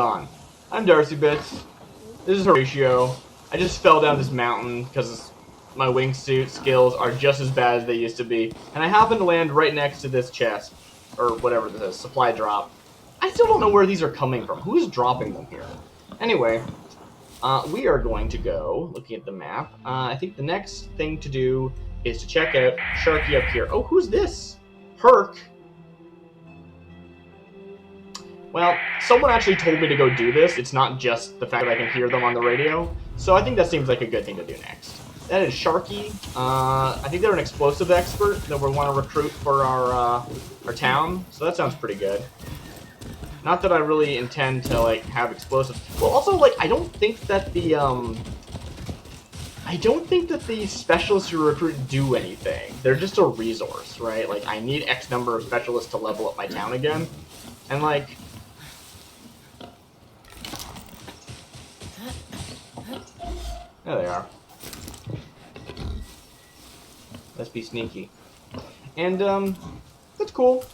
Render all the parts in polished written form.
on. I'm DarcyBits. This is Horatio. I just fell down this mountain because my wingsuit skills are just as bad as they used to be. And I happen to land right next to this chest. Or whatever this is, supply drop. I still don't know where these are coming from. Who is dropping them here? Anyway, we are going to go, looking at the map. I think the next thing to do is to check out Sharky up here. Oh, who's this? Herc. Well, someone actually told me to go do this. It's not just the fact that I can hear them on the radio. So I think that seems like a good thing to do next. That is Sharky. I think they're an explosive expert that we want to recruit for our town. So that sounds pretty good. Not that I really intend to like have explosives. Well, also like I don't think that the specialists you recruit do anything. They're just a resource, right? Like I need X number of specialists to level up my town again, and like. There they are. Let's be sneaky. And, that's cool.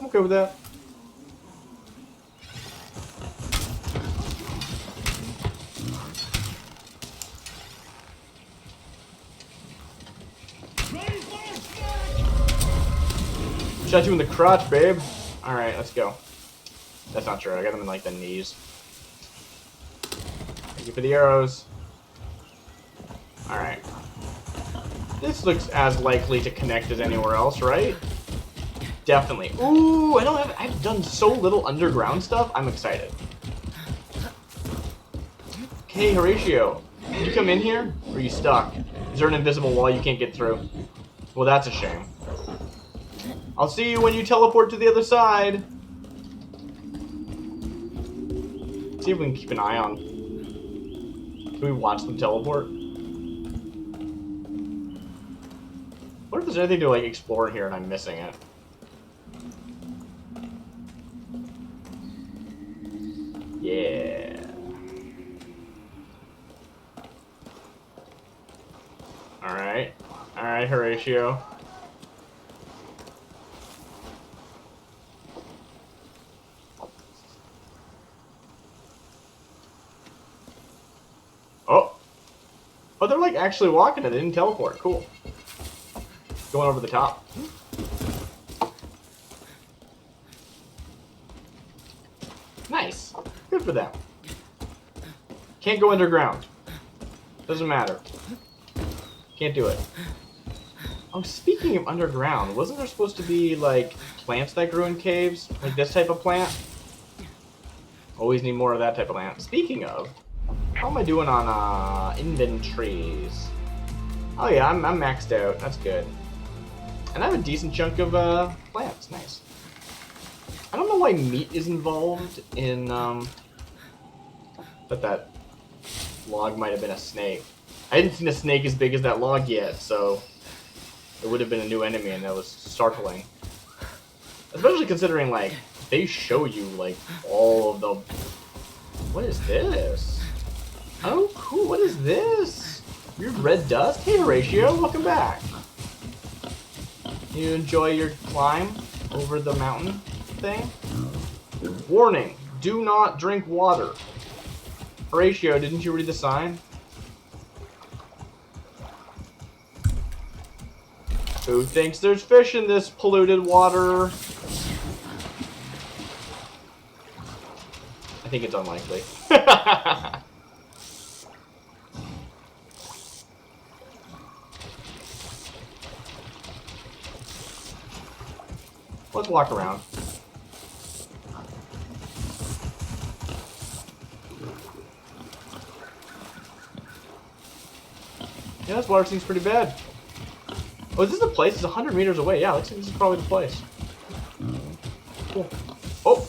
I'm okay with that. Shot you in the crotch, babe. Alright, let's go. That's not true. I got them in, like, the knees. Thank you for the arrows. Alright. This looks as likely to connect as anywhere else, right? Definitely. Ooh, I've done so little underground stuff. I'm excited. Okay, Horatio. Did you come in here? Or are you stuck? Is there an invisible wall you can't get through? Well, that's a shame. I'll see you when you teleport to the other side. See if we can keep an eye on. Can we watch them teleport? What if there's anything to like explore here and I'm missing it? Yeah. Alright. Alright, Horatio. Oh! Oh, they're like actually walking it. They didn't teleport. Cool. Going over the top. Nice. Good for them. Can't go underground. Doesn't matter. Can't do it. Oh, speaking of underground, wasn't there supposed to be, like, plants that grew in caves? Like this type of plant? Always need more of that type of plant. Speaking of, how am I doing on, inventories? Oh yeah, I'm maxed out. That's good. And I have a decent chunk of plants. Nice. I don't know why meat is involved in but that log might have been a snake. I hadn't seen a snake as big as that log yet, so it would have been a new enemy, and that was startling. Especially considering like they show you like all of the. What is this? Oh, cool. What is this? Weird red dust. Hey, Horatio, welcome back. You enjoy your climb over the mountain thing? Warning, do not drink water. Horatio, didn't you read the sign? Who thinks there's fish in this polluted water? I think it's unlikely. Let's walk around. Yeah, this water seems pretty bad. Oh, is this the place? It's 100 meters away. Yeah, looks like this is probably the place. Cool. Oh!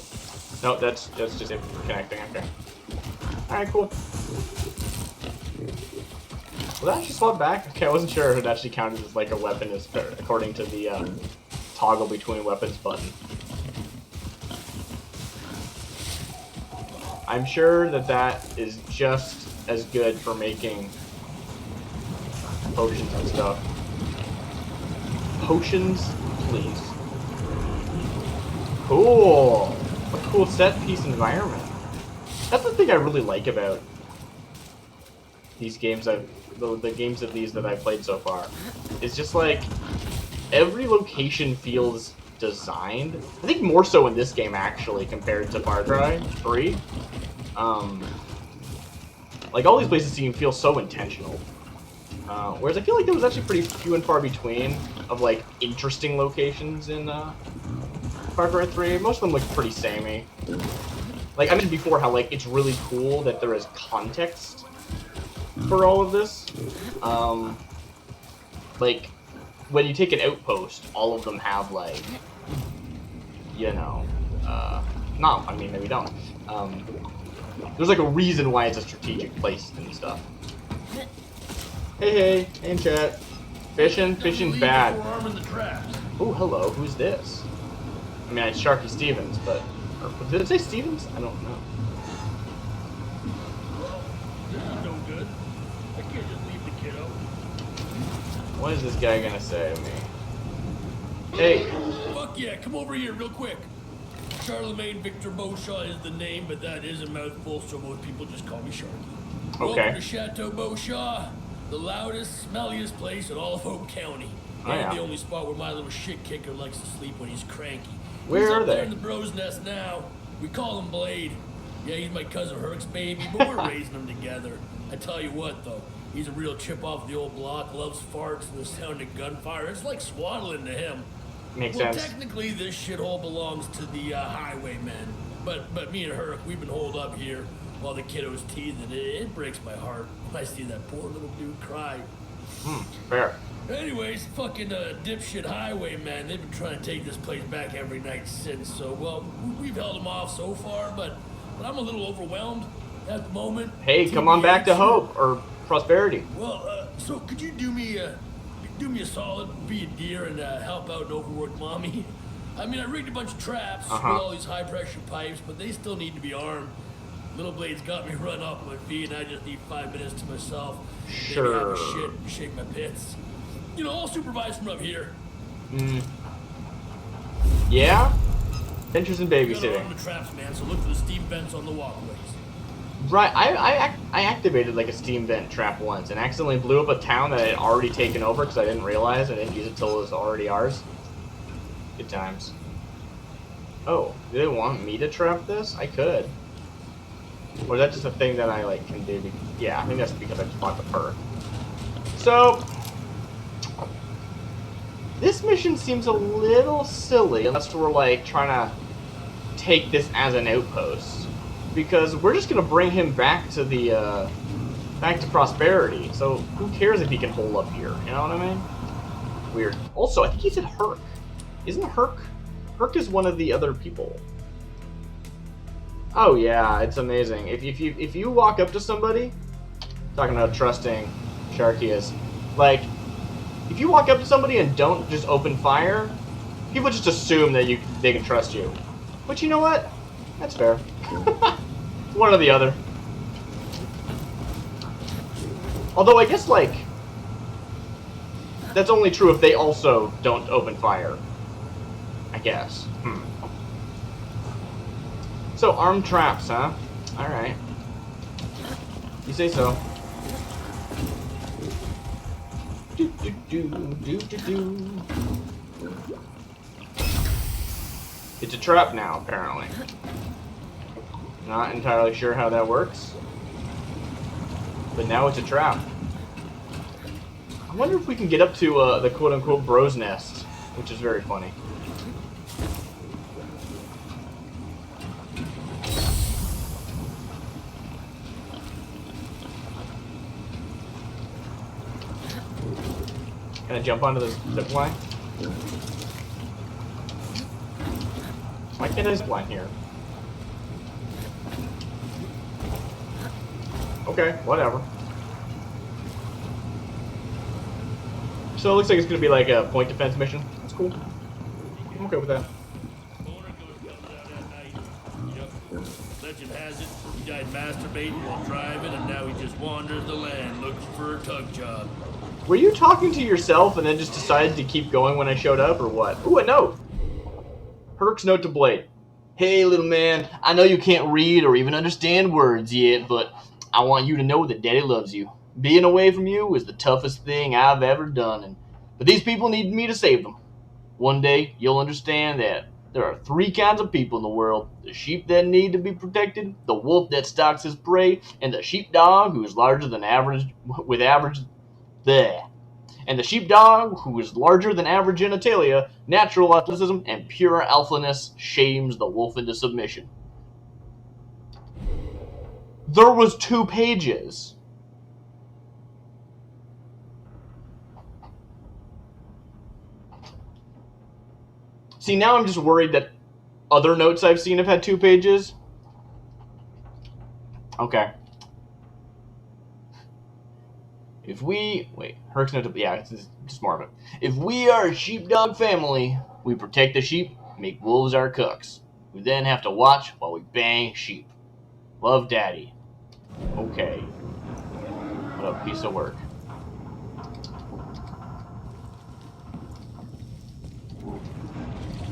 No, that's just it connecting. Okay. Alright, cool. Will that actually swap back? Okay, I wasn't sure if it actually counted as like a weapon according to the toggle between weapons button. I'm sure that is just as good for making potions and stuff. Potions, please. Cool. A cool set piece environment. That's the thing I really like about these games. The games of these that I've played so far. It's just like every location feels designed. I think more so in this game actually compared to Far Cry 3. Like all these places feel so intentional. Whereas I feel like there was actually pretty few and far between of like interesting locations in Far Cry 3. Most of them look pretty samey. Like I mentioned before, how like it's really cool that there is context for all of this. Like when you take an outpost, all of them have like, you know, no, I mean maybe don't. There's like a reason why it's a strategic place and stuff. Hey, in chat. Fishing's bad. Oh, hello. Who's this? I mean, it's Sharky Stevens, but did it say Stevens? I don't know. This is no good. I can't just leave the kiddo. What is this guy gonna say to me? Hey. Fuck yeah! Come over here real quick. Charlemagne Victor Beauchamp is the name, but that is a mouthful, so most people just call me Sharky. Okay. Welcome to Chateau Beauchamp, the loudest, smelliest place in all of Hope County. And the only spot where my little shit kicker likes to sleep when he's cranky. Where are they? He's up there in the Bros Nest now. We call him Blade. Yeah, he's my cousin Herc's baby, but we're raising him together. I tell you what, though, he's a real chip off the old block, loves farts and the sound of gunfire. It's like swaddling to him. Makes Well, sense. technically, this shithole belongs to the highwaymen. But me and Herc, we've been holed up here while the kiddo's teething. It breaks my heart when I see that poor little dude cry. Fair. Anyways, fucking dipshit highwaymen, they've been trying to take this place back every night since. So, well, we've held them off so far, but I'm a little overwhelmed at the moment. Hey, come on back to Hope or Prosperity. Well, so could you do me a solid, be a dear, and help out an overworked mommy? I mean, I rigged a bunch of traps with all these high-pressure pipes, but they still need to be armed. Little Blade's got me run off my feet, and I just need 5 minutes to myself. Sure. Maybe have a shit and shake my pits. You know, I'll supervise from up here. Yeah? Adventures in You gotta babysitting. run the traps, man, so look for the steam vents on the walkways. Right, I activated like a steam vent trap once and accidentally blew up a town that I had already taken over because I didn't realize I didn't use it until it was already ours. Good times. Oh, do they want me to trap this? I could. Or is that just a thing that I like can do? Yeah, I think that's because I just bought the perk. So this mission seems a little silly unless we're like trying to take this as an outpost. Because we're just gonna bring him back to the back to Prosperity. So who cares if he can hole up here? You know what I mean? Weird. Also, I think he said Herc. Isn't Herc? Herc is one of the other people. Oh yeah, it's amazing. If you walk up to somebody, talking about trusting Sharky is, like, if you walk up to somebody and don't just open fire, people just assume that they can trust you. But you know what? That's fair. One or the other. Although I guess, like, that's only true if they also don't open fire. I guess. So, armed traps, huh? Alright. You say so. It's a trap now, apparently. Not entirely sure how that works. But now it's a trap. I wonder if we can get up to the quote-unquote Bros Nest, which is very funny. Can I jump onto this zip line? Why can't I zip line here? Okay, whatever. So it looks like it's gonna be like a point defense mission. That's cool. I'm okay with that. Legend has it, he died masturbating while driving, and now he just wanders the land looking for a tug job. Were you talking to yourself and then just decided to keep going when I showed up, or what? Ooh, a note! Herc's note to Blade. Hey, little man, I know you can't read or even understand words yet, but I want you to know that Daddy loves you. Being away from you is the toughest thing I've ever done, but these people need me to save them. One day, you'll understand that there are three kinds of people in the world: the sheep that need to be protected, the wolf that stalks his prey, and the sheepdog who is larger than average with average bleh. And the sheepdog, who is larger than average genitalia, natural athleticism, and pure alphaness, shames the wolf into submission. There was 2 pages. See, now I'm just worried that other notes I've seen have had 2 pages. Okay. If we... Wait, Herc's note... Yeah, it's just more of it. If we are a sheepdog family, we protect the sheep, make wolves our cooks. We then have to watch while we bang sheep. Love, Daddy. Okay. What a piece of work.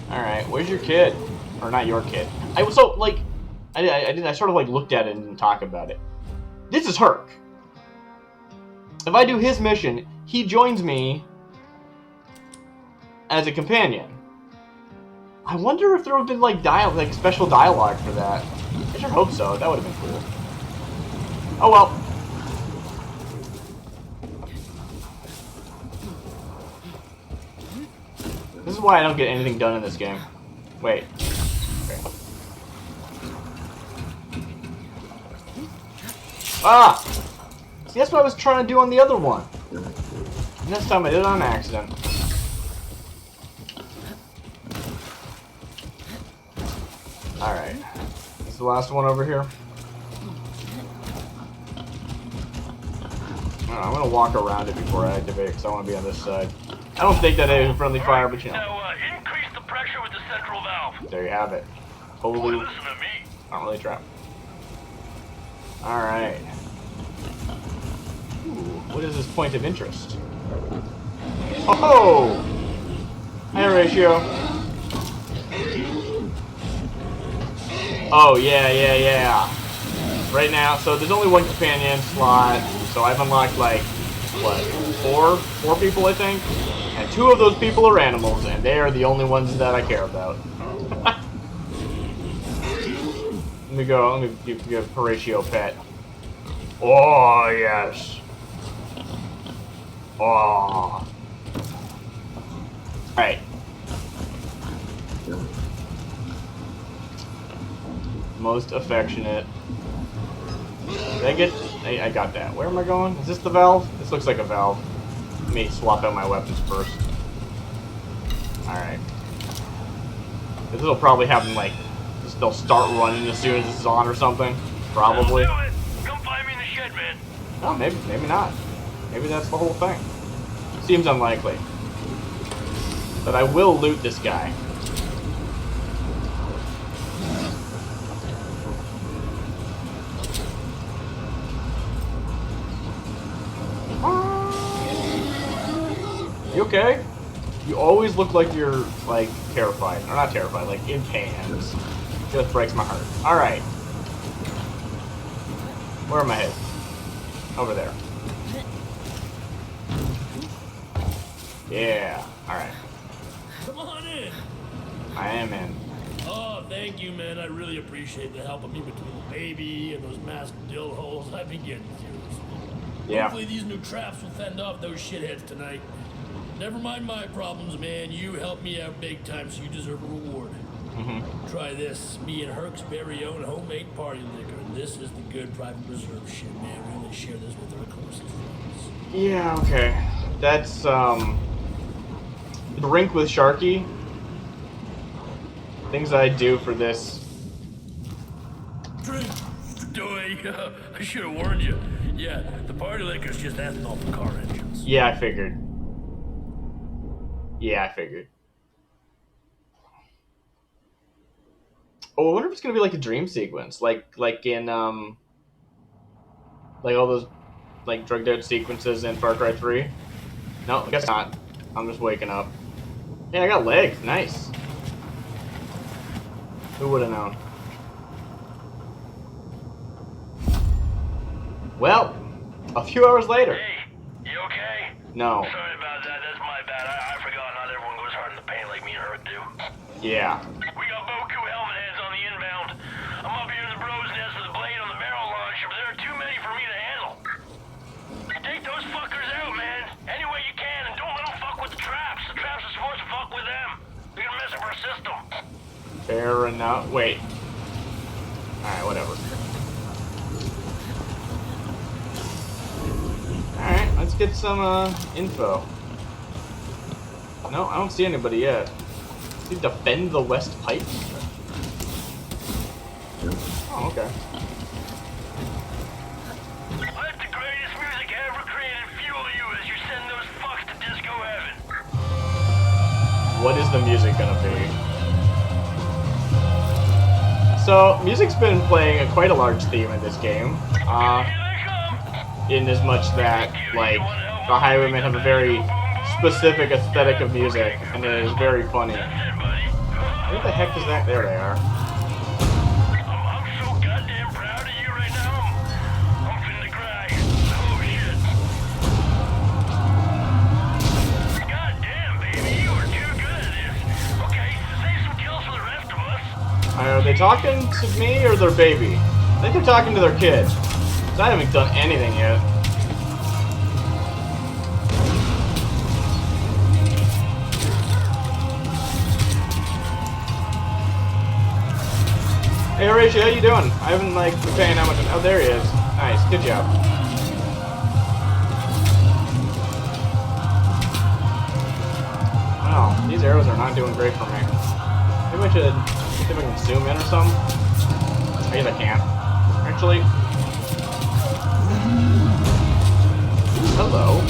Alright, where's your kid? Or not your kid. I sort of like looked at it and didn't talk about it. This is Herc. If I do his mission, he joins me as a companion. I wonder if there would have been like special dialogue for that. I sure hope so. That would have been cool. Oh well. This is why I don't get anything done in this game. Wait. Okay. Ah! See, that's what I was trying to do on the other one. And this time I did it on accident. Alright. This is the last one over here. I'm gonna walk around it before I activate it because I want to be on this side. I don't think that is friendly fire, but you know. Now, increase the pressure with the central valve. There you have it. Totally. Boy, listen to me. Not really trapped. Alright. What is this point of interest? Oh! Hi, Ratio. Oh, yeah. Right now, so there's only one companion slot, so I've unlocked, like, what, four people, I think? And 2 of those people are animals, and they are the only ones that I care about. Let me give Horatio a pet. Oh, yes. Oh. Alright. Most affectionate. Did I get... I got that. Where am I going? Is this the valve? This looks like a valve. Let me swap out my weapons first. Alright. This will probably happen, like... They'll start running as soon as this is on or something. Probably. Come find me in the shed, man. Oh, maybe not. Maybe that's the whole thing. Seems unlikely. But I will loot this guy. You okay? You always look like you're, like, terrified. Or not terrified, like, in pain. Just breaks my heart. Alright. Where am I headed? Over there. Yeah. Alright. Come on in. I am in. Oh, thank you, man. I really appreciate the help of me between the baby and those masked dill holes I've been getting through. Yeah. Hopefully these new traps will fend off those shitheads tonight. Never mind my problems, man. You helped me out big time, so you deserve a reward. Try this. Me and Herc's very own homemade party liquor. This is the good private reserve shit, man. We only share this with our closest friends. Yeah, okay. That's, drink with Sharky. Things I do for this. Drink. Doy. I should have warned you. Yeah, the party liquor's just ethanol for car engines. Yeah, I figured. Oh, I wonder if it's gonna be like a dream sequence, like in like all those like drugged out sequences in Far Cry 3. No, I guess not. I'm just waking up. Yeah, I got legs. Nice. Who would have known? Well, a few hours later. Hey, you okay? No. Sorry about that. That's my bad. I forgot not everyone goes hard in the paint like me and Herc do. Yeah. We got Boku helmet heads on the inbound. I'm up here in the Bros Nest with a blade on the barrel launcher, but there are too many for me to handle. Take those fuckers out, man. Any way you can, and don't let them fuck with the traps. The traps are supposed to fuck with them. They're gonna mess up our system. Fair enough. Wait. Alright, whatever. Alright, let's get some info. No, I don't see anybody yet. Does he defend the West Pipe? Oh, okay. Let the greatest music ever created fuel you as you send those fucks to disco heaven. What is the music gonna be? So, music's been playing quite a large theme in this game. In as much that, like, the Highwaymen have a very specific aesthetic of music, and it is very funny. What the heck is that? There they are. I'm so goddamn proud of you right now. I'm finna cry. Oh shit. Goddamn, baby, you are too good at this. Okay, save some kills for the rest of us. Are they talking to me or their baby? I think they're talking to their kid. 'Cause I haven't done anything yet. Hey Horatio, how you doing? I haven't like been paying that much. Oh, there he is. Nice, good job. Wow, these arrows are not doing great for me. Maybe I should see if I can zoom in or something. I guess I can't. Actually. Hello.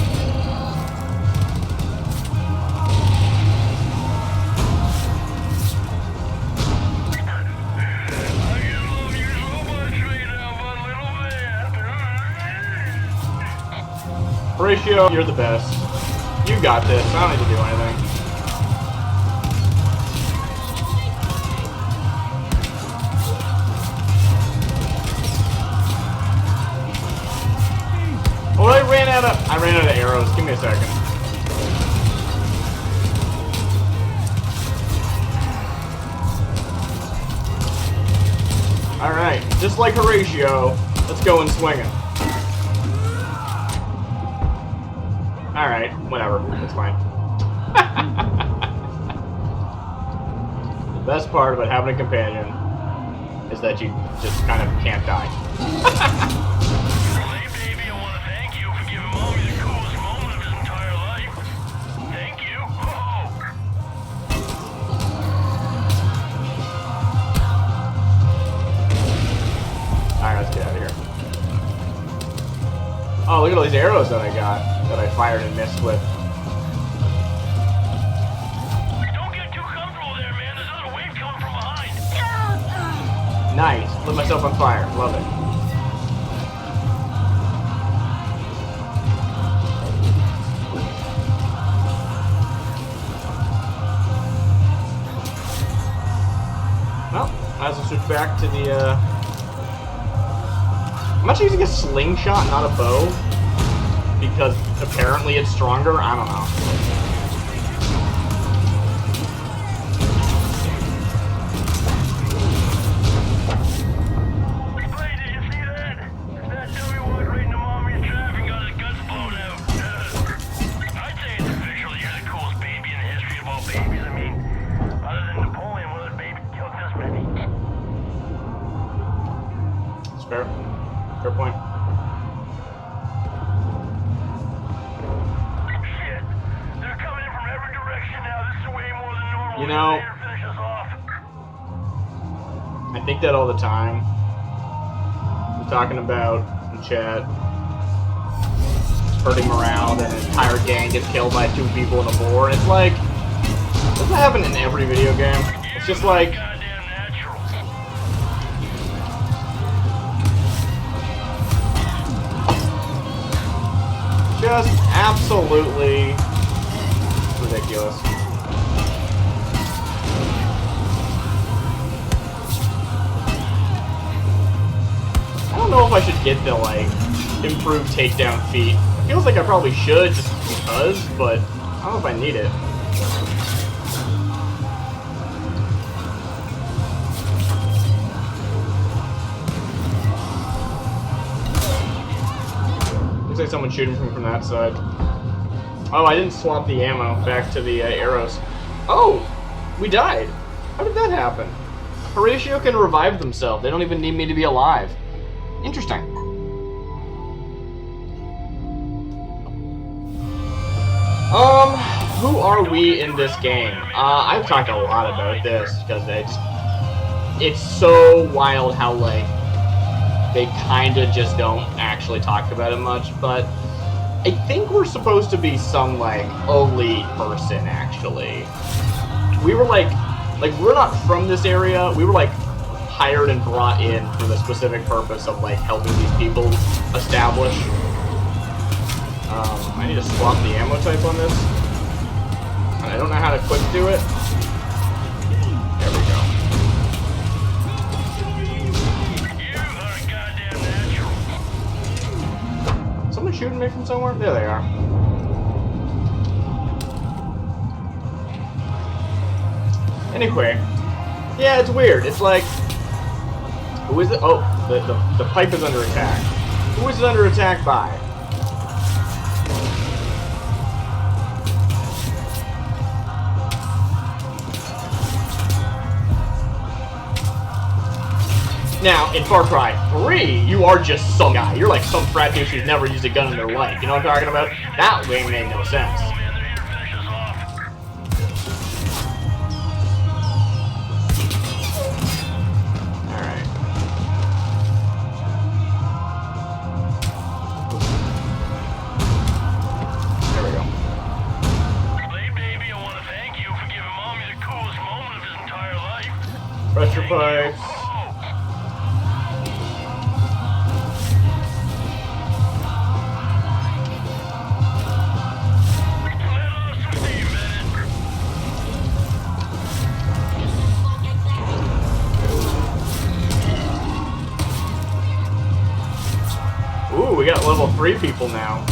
Horatio, you're the best. You got this. I don't need to do anything. Oh, I ran out of arrows. Give me a second. All right, just like Horatio, let's go and swing it. Alright, whatever. It's fine. The best part about having a companion is that you just kind of can't die. Hey, baby, I want to thank you for giving Mommy the coolest moment of his entire life. Thank you. Oh. Alright, let's get out of here. Oh, look at all these arrows that I got. That I fired and missed with. Don't get too comfortable there, man. There's another wave coming from behind. Nice. Lit myself on fire. Love it. Well, I have to switch back to the, I'm actually using a slingshot, not a bow. Because apparently it's stronger? I don't know. Hey, did you see that? That dummy walked right into Mommy's trap and got his guts blown out. I'd say it's officially you're the coolest baby in the history of all babies. I mean, other than Napoleon, what other baby killed this many? It's fair. Fair point. You know, I think that all the time. I'm talking about in chat hurting morale, and an entire gang gets killed by 2 people in a war. And it's like, doesn't that happen in every video game? It's just like, just absolutely ridiculous. don't know if I should get the, like, improved takedown feat. It feels like I probably should just because, but I don't know if I need it. Looks like someone's shooting from that side. Oh, I didn't swap the ammo back to the arrows. Oh! We died! How did that happen? Horatio can revive themselves. They don't even need me to be alive. Interesting. Who are we in this game? I've talked a lot about this because it's so wild how, like, they kinda just don't actually talk about it much, but I think we're supposed to be some, like, elite person, actually. We were, like, we're not from this area. We were, like, hired and brought in for the specific purpose of, like, helping these people establish. I need to swap the ammo type on this. I don't know how to quick do it. There we go. You are a goddamn natural. Someone shooting me from somewhere? There they are. Anyway, yeah, it's weird. It's like, who is it? Oh, the pipe is under attack. Who is it under attack by? Now, in Far Cry 3, you are just some guy. You're like some frat dude who's never used a gun in their life. You know what I'm talking about? That game made no sense. Alright. There we go. Hey, baby, I want to thank you for giving Mommy the coolest moment of his entire life. Pressure pipes. Ooh, we got level 3 people now.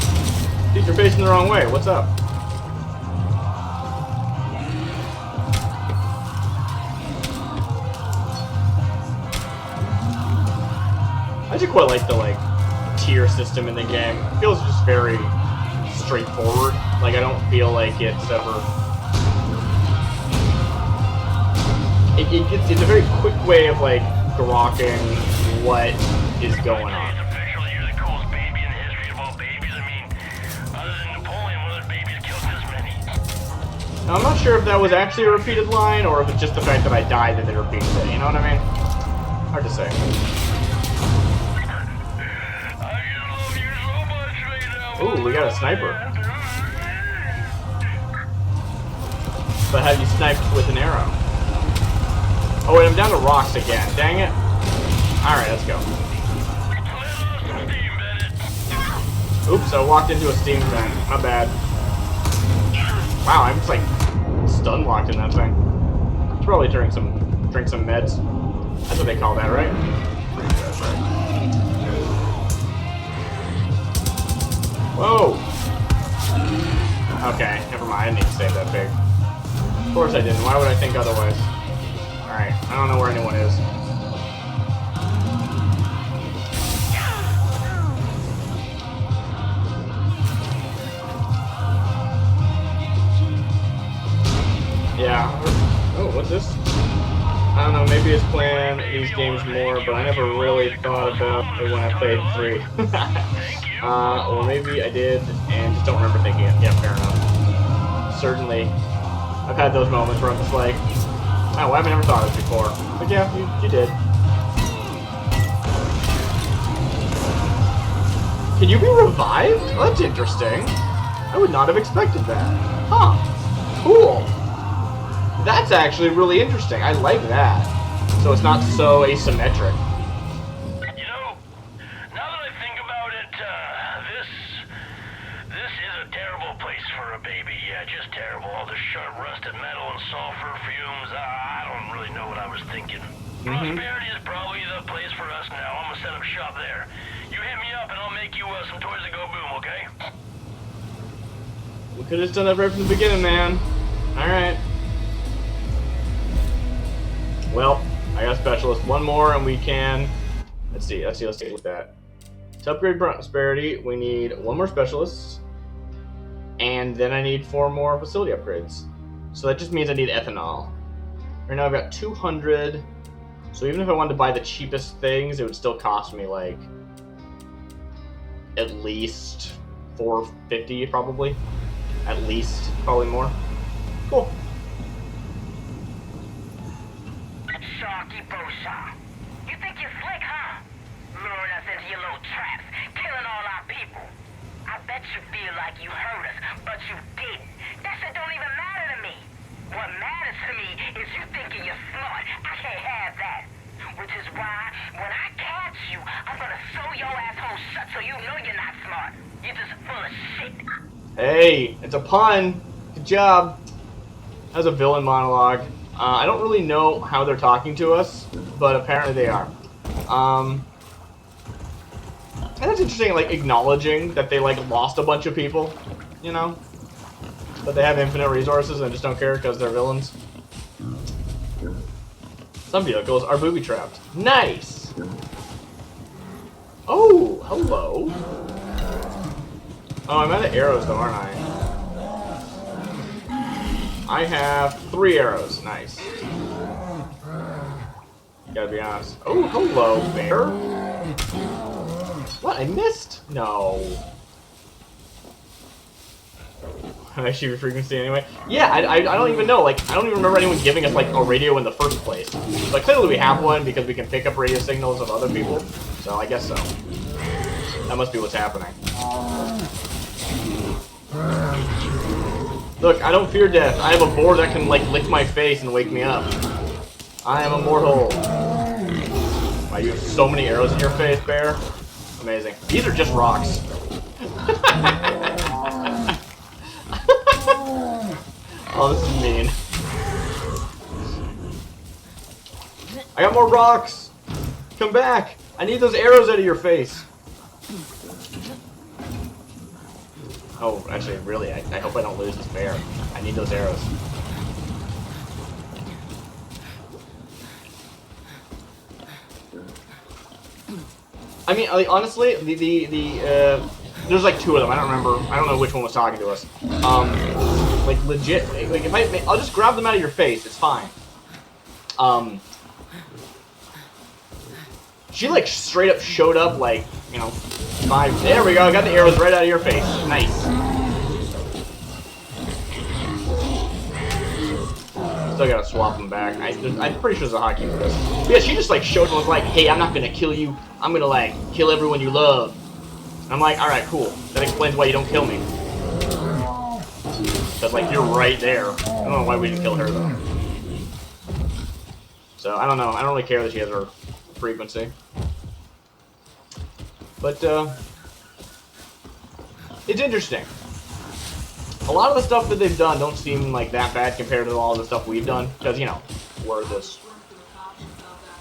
Dude, you're facing the wrong way. What's up? I actually quite like the, like, tier system in the game. It feels just very straightforward. Like, I don't feel like it's ever... It's a very quick way of, like, grokking what is going on. Now, I'm not sure if that was actually a repeated line, or if it's just the fact that I died that they repeated it, you know what I mean? Hard to say. Ooh, we got a sniper. But have you sniped with an arrow? Oh wait, I'm down to rocks again. Dang it. Alright, let's go. Oops, I walked into a steam vent. My bad. Wow, I'm just like stun locked in that thing. Should probably drink some meds. That's what they call that, right? That's right. Whoa! Okay, never mind. I didn't need to save that pig. Of course I didn't. Why would I think otherwise? Alright, I don't know where anyone is. Yeah. Oh, what's this? I don't know, maybe it's playing these games more, but I never really thought about it when I played 3. Or maybe I did and just don't remember thinking it. Yeah, fair enough. Certainly, I've had those moments where I'm just like, oh, I've never thought of this before. But yeah, you did. Can you be revived? Oh, that's interesting. I would not have expected that. Huh. Cool. That's actually really interesting. I like that. So it's not so asymmetric. You know, now that I think about it, this is a terrible place for a baby. Yeah, just terrible. All the sharp, rusted metal and sulfur fumes. I don't really know what I was thinking. Prosperity is probably the place for us now. I'm gonna set up shop there. You hit me up and I'll make you some toys that go boom, okay? We could have done that right from the beginning, man. Alright. Well, I got a specialist. One more and we can... Let's see with that. To upgrade prosperity, we need one more specialist. And then I need 4 more facility upgrades. So that just means I need ethanol. Right now I've got 200. So even if I wanted to buy the cheapest things, it would still cost me like at least $450 probably. At least, probably more. Cool. Sharky Bosha. You think you're slick, huh? Luring us into your little traps, killing all our people. I bet you feel like you hurt us, but you didn't. That shit don't even matter to me. What matters to me is you thinking you're smart. I can't have that. Which is why, when I catch you, I'm gonna sew your asshole shut so you know you're not smart. You're just full of shit. Hey, it's a pun. Good job. That was a villain monologue. I don't really know how they're talking to us, but apparently they are. And that's interesting, like, acknowledging that they, like, lost a bunch of people, you know? But they have infinite resources and just don't care because they're villains. Some vehicles are booby-trapped. Nice! Oh, hello. Oh, I'm out of arrows, though, aren't I? I have 3 arrows. Nice. Gotta be honest. Oh, hello, bear. What? I missed? No. I shoot your frequency anyway. Yeah, I don't even know. Like, I don't even remember anyone giving us, like, a radio in the first place. But clearly we have one because we can pick up radio signals of other people. So I guess so. That must be what's happening. Look, I don't fear death. I have a boar that can, like, lick my face and wake me up. I am immortal. Wow, you have so many arrows in your face, bear. Amazing. These are just rocks. Oh, this is mean. I got more rocks. Come back. I need those arrows out of your face. Oh, actually, really, I hope I don't lose this bear. I need those arrows. I mean, like, honestly, there's like 2 of them. I don't remember. I don't know which one was talking to us. Like legit. Like if I'll just grab them out of your face. It's fine. She like straight up showed up like, you know, 5. There we go. I got the arrows right out of your face. Nice. Still gotta swap them back. I'm pretty sure there's a hotkey for this. But yeah, she just like showed and was like, hey, I'm not gonna kill you. I'm gonna like kill everyone you love. And I'm like, alright, cool. That explains why you don't kill me. Because like you're right there. I don't know why we didn't kill her though. So I don't know. I don't really care that she has her frequency. But it's interesting. A lot of the stuff that they've done don't seem like that bad compared to all the stuff we've done. Because, you know, we're this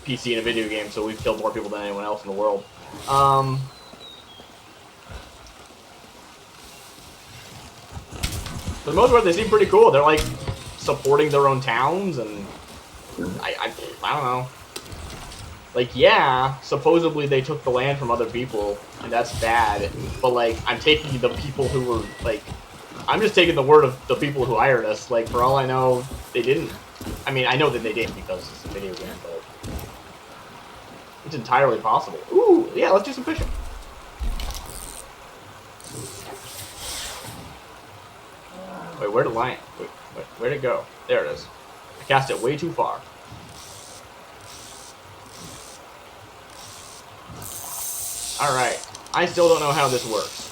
PC in a video game, so we've killed more people than anyone else in the world. For the most part, they seem pretty cool. They're, like, supporting their own towns, and I don't know. Like, yeah, supposedly they took the land from other people, and that's bad. But, like, I'm taking the people who were, like... I'm just taking the word of the people who hired us. Like, for all I know, they didn't. I mean, I know that they did because it's a video game, but... it's entirely possible. Ooh, yeah, let's do some fishing. Wait, where'd the line... Wait, where'd it go? There it is. I cast it way too far. Alright. I still don't know how this works.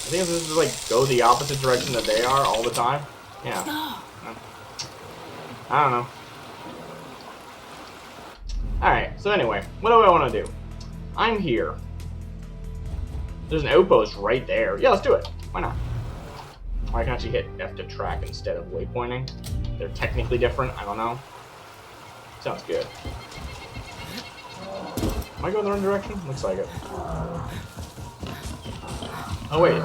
I think this is like go the opposite direction that they are all the time. Yeah. I don't know. Alright, so anyway, what do I want to do? I'm here. There's an outpost right there. Yeah, let's do it. Why not? Or I can actually hit F to track instead of waypointing. They're technically different. I don't know. Sounds good. Am I going the wrong direction? Looks like it. Oh, wait.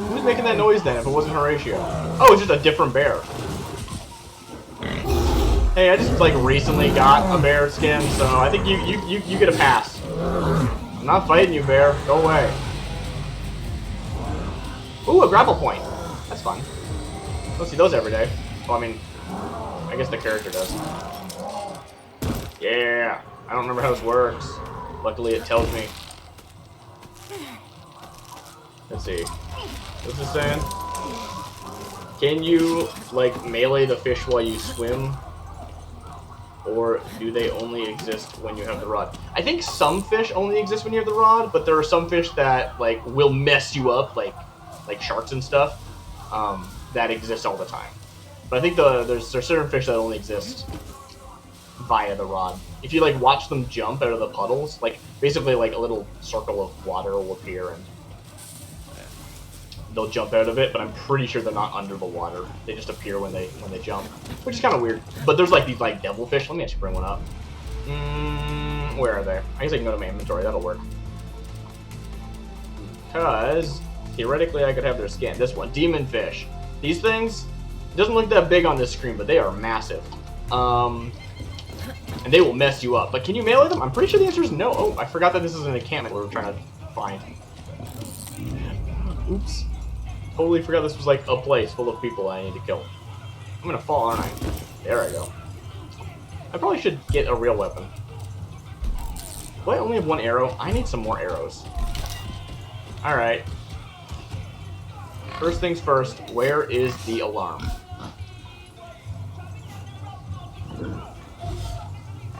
Who's making that noise then if it wasn't Horatio? Oh, it's just a different bear. Hey, I just, like, recently got a bear skin, so I think you get a pass. I'm not fighting you, bear. Go away. Ooh, a grapple point. That's fun. Don't see those every day. Well, I mean, I guess the character does. Yeah. I don't remember how this works. Luckily, it tells me. Let's see. What's this saying? Can you, like, melee the fish while you swim? Or do they only exist when you have the rod? I think some fish only exist when you have the rod, but there are some fish that, like, will mess you up, like sharks and stuff, that exist all the time. But I think there's certain fish that only exist via the rod. If you, like, watch them jump out of the puddles, like, basically, like, a little circle of water will appear and they'll jump out of it, but I'm pretty sure they're not under the water. They just appear when they jump, which is kind of weird. But there's, like, these, like, devilfish. Let me actually bring one up. Where are they? I guess I can go to my inventory. That'll work. Because theoretically, I could have their skin. This one, demon fish. These things, it doesn't look that big on this screen, but they are massive. And they will mess you up. But can you melee them? I'm pretty sure the answer is no. Oh, I forgot that this is an encampment we're trying to find. Oops. Totally forgot this was, like, a place full of people I need to kill. I'm gonna fall, aren't I? There I go. I probably should get a real weapon. Do I only have one arrow? I need some more arrows. Alright. First things first, where is the alarm?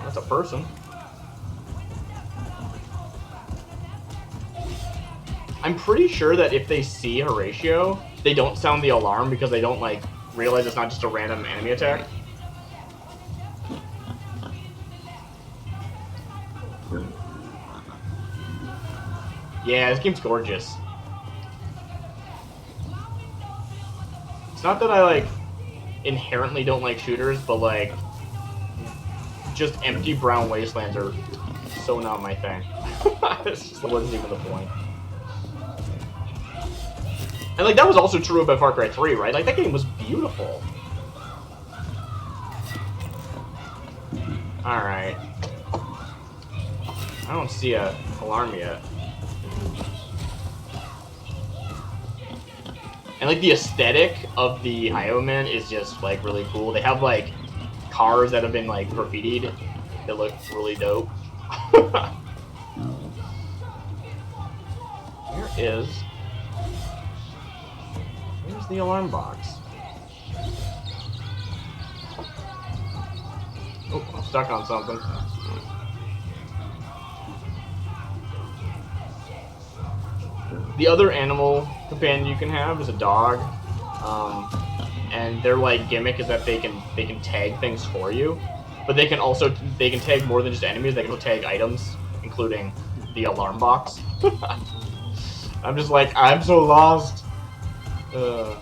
That's a person. I'm pretty sure that if they see Horatio, they don't sound the alarm because they don't, like, realize it's not just a random enemy attack. Yeah, this game's gorgeous. It's not that I, like, inherently don't like shooters, but, like, just empty brown wastelands are so not my thing. It wasn't even the point. And, like, that was also true about Far Cry 3, right? Like, that game was beautiful. Alright. I don't see a alarm yet. And, like, the aesthetic of the Highwaymen is just, like, really cool. They have, like, cars that have been, like, graffitied that look really dope. Where's the alarm box? Oh, I'm stuck on something. The other animal companion you can have is a dog, and their, like, gimmick is that they can tag things for you, but they can tag more than just enemies. They can tag items, including the alarm box. I'm just like, I'm so lost. Alright.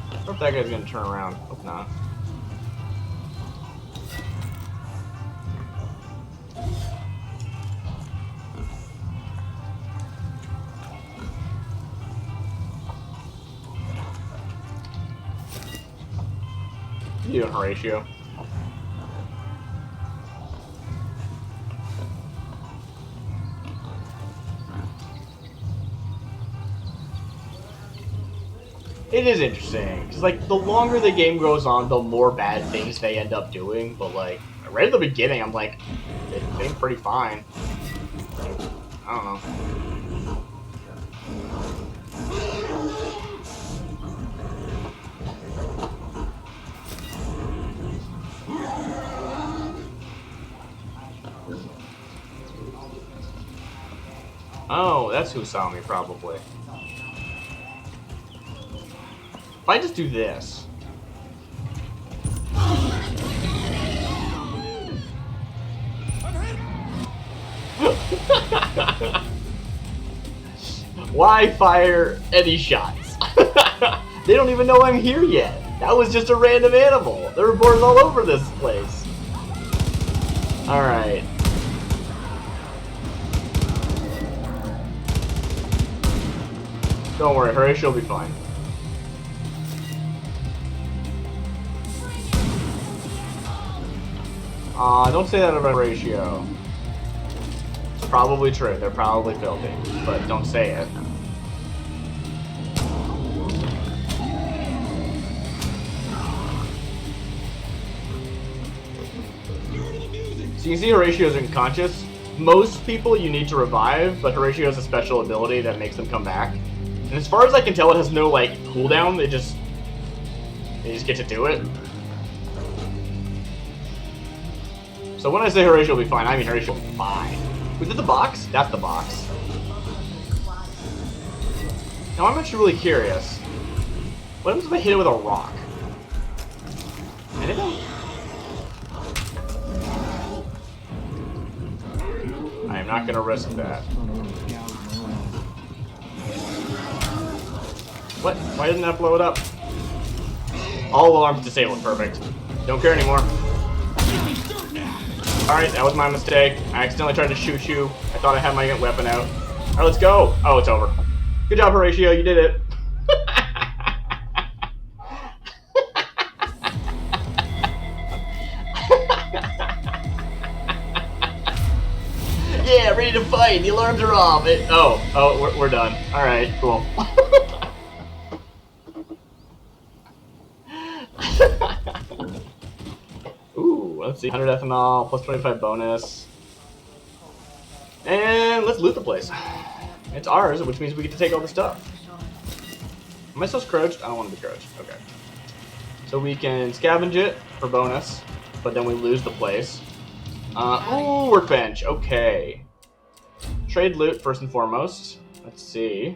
I hope that guy's gonna turn around. Hope not. What are you doing, Horatio? It is interesting, because, like, the longer the game goes on, the more bad things they end up doing, but, like, right at the beginning, I'm like, they seem pretty fine. I don't know. Oh, that's who saw me, probably. If I just do this... Why fire any shots? They don't even know I'm here yet. That was just a random animal. There were boars all over this place. Alright. Don't worry, Horatio will be fine. Don't say that about Horatio. It's probably true. They're probably filthy. But don't say it. So you can see Horatio's unconscious. Most people you need to revive, but Horatio has a special ability that makes them come back. And as far as I can tell, it has no, like, cooldown. They just get to do it. So when I say Horatio will be fine, I mean Horatio will be fine. Was it the box? That's the box. Now I'm actually really curious. What happens if I hit it with a rock? Anything? I am not going to risk that. What? Why didn't that blow it up? All alarms disabled. Perfect. Don't care anymore. Alright, that was my mistake. I accidentally tried to shoot you. I thought I had my weapon out. Alright, let's go. Oh, it's over. Good job, Horatio. You did it. Yeah, ready to fight. The alarms are off. We're done. Alright, cool. Ooh, let's see. 100 ethanol, plus 25 bonus. And let's loot the place. It's ours, which means we get to take all the stuff. Am I still crouched? I don't want to be crouched. Okay. So we can scavenge it for bonus, but then we lose the place. Ooh, workbench. Okay. Trade loot first and foremost. Let's see.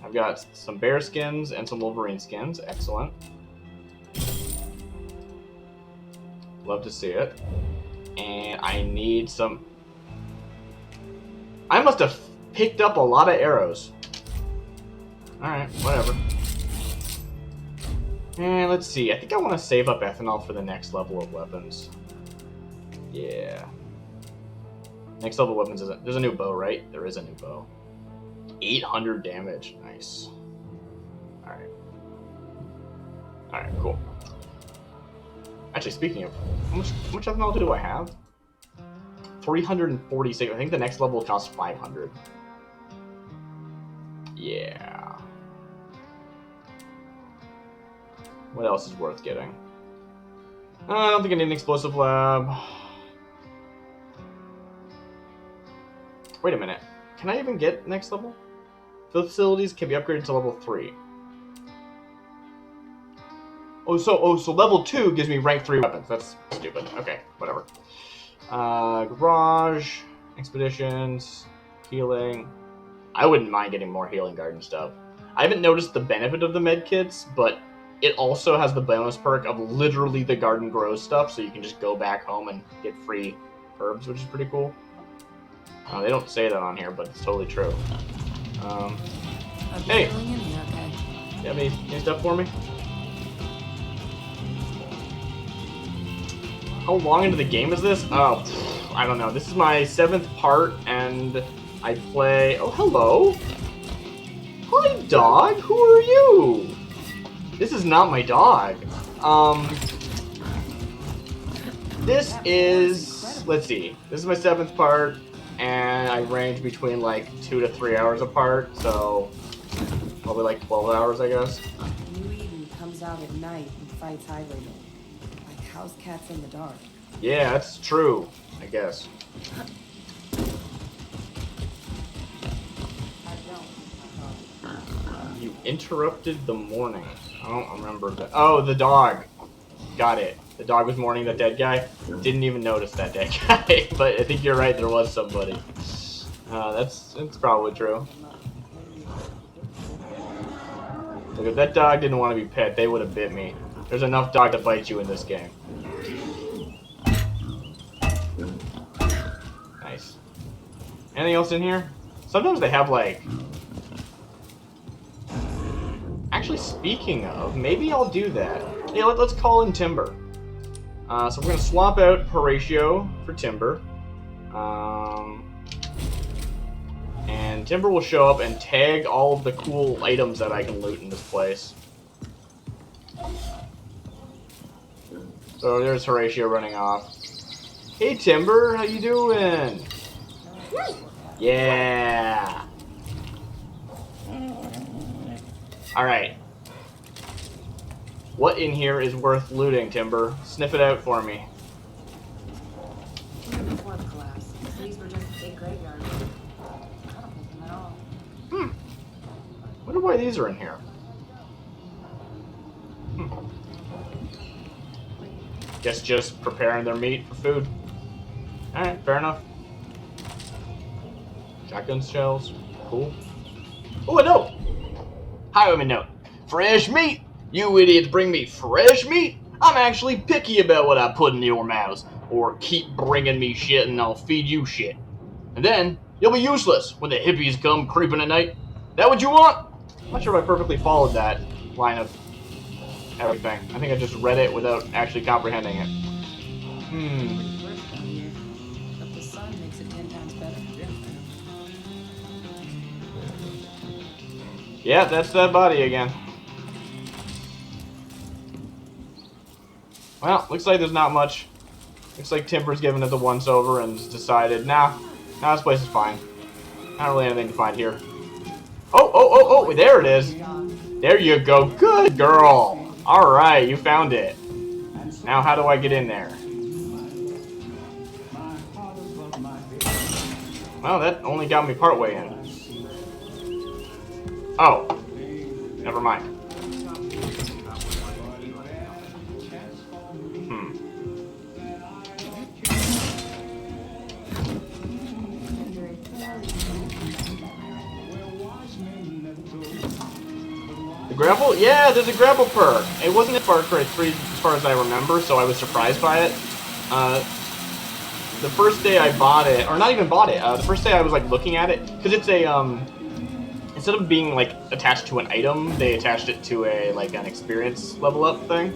I've got some bear skins and some Wolverine skins. Excellent. Love to see it. And I need some... I must have picked up a lot of arrows. Alright, whatever. And let's see. I think I want to save up ethanol for the next level of weapons. Yeah. Next level weapons isn't... There's a new bow, right? There is a new bow. 800 damage. Nice. Alright. Alright, cool. Actually, speaking of... How much ethanol do I have? 346. I think the next level costs 500. Yeah. What else is worth getting? I don't think I need an explosive lab. Wait a minute. Can I even get next level? Facilities can be upgraded to level 3. So level 2 gives me rank 3 weapons. That's stupid. Okay, whatever. Garage, expeditions, healing. I wouldn't mind getting more healing garden stuff. I haven't noticed the benefit of the med kits, but it also has the bonus perk of literally the garden grows stuff, so you can just go back home and get free herbs, which is pretty cool. They don't say that on here, but it's totally true. Hey! You have any stuff for me? How long into the game is this? Oh, I don't know. This is my 7th part, and I play... Oh, hello! Hi, dog! Who are you? This is not my dog. This is... Let's see. This is my 7th part, and I range between, like, 2 to 3 hours apart, so... Probably, like, 12 hours, I guess. New Eden comes out at night and fights Highlander. Like house cats in the dark. Yeah, that's true, I guess. You interrupted the mourning. I don't remember that. Oh, the dog. Got it. The dog was mourning the dead guy. Didn't even notice that dead guy. But I think you're right, there was somebody. That's probably true. Look, if that dog didn't want to be pet, they would have bit me. There's enough dog to bite you in this game. Nice. Anything else in here? Sometimes they have, like... Actually, speaking of, maybe I'll do that. Yeah, let's call in Timber. So we're going to swap out Horatio for Timber. And Timber will show up and tag all of the cool items that I can loot in this place. So there's Horatio running off. Hey Timber, how you doing? Yeah. Alright. What in here is worth looting, Timber? Sniff it out for me. Before the collapse, these were just a big graveyard. I don't think them at all. Wonder why these are in here. Guess just preparing their meat for food. Alright, fair enough. Shotgun shells. Cool. Oh, a note! Hi, I'm a note. Fresh meat! You idiots bring me fresh meat? I'm actually picky about what I put in your mouths. Or keep bringing me shit and I'll feed you shit. And then, you'll be useless when the hippies come creeping at night. That what you want? I'm not sure if I perfectly followed that line of everything. I think I just read it without actually comprehending it. But the sun makes it 10 times better. Yeah, that's that body again. Well, looks like there's not much. Looks like Timber's given it the once-over and decided, nah, this place is fine. Not really anything to find here. Oh, there it is. There you go. Good girl. Alright, you found it. Now how do I get in there? Well, that only got me partway in. Oh. Never mind. The grapple? Yeah, there's a grapple perk. It wasn't in Far Cry 3 as far as I remember, so I was surprised by it. The first day I bought it, or not even bought it, the first day I was like looking at it, because it's a, instead of being like attached to an item, they attached it to a, like an experience level up thing.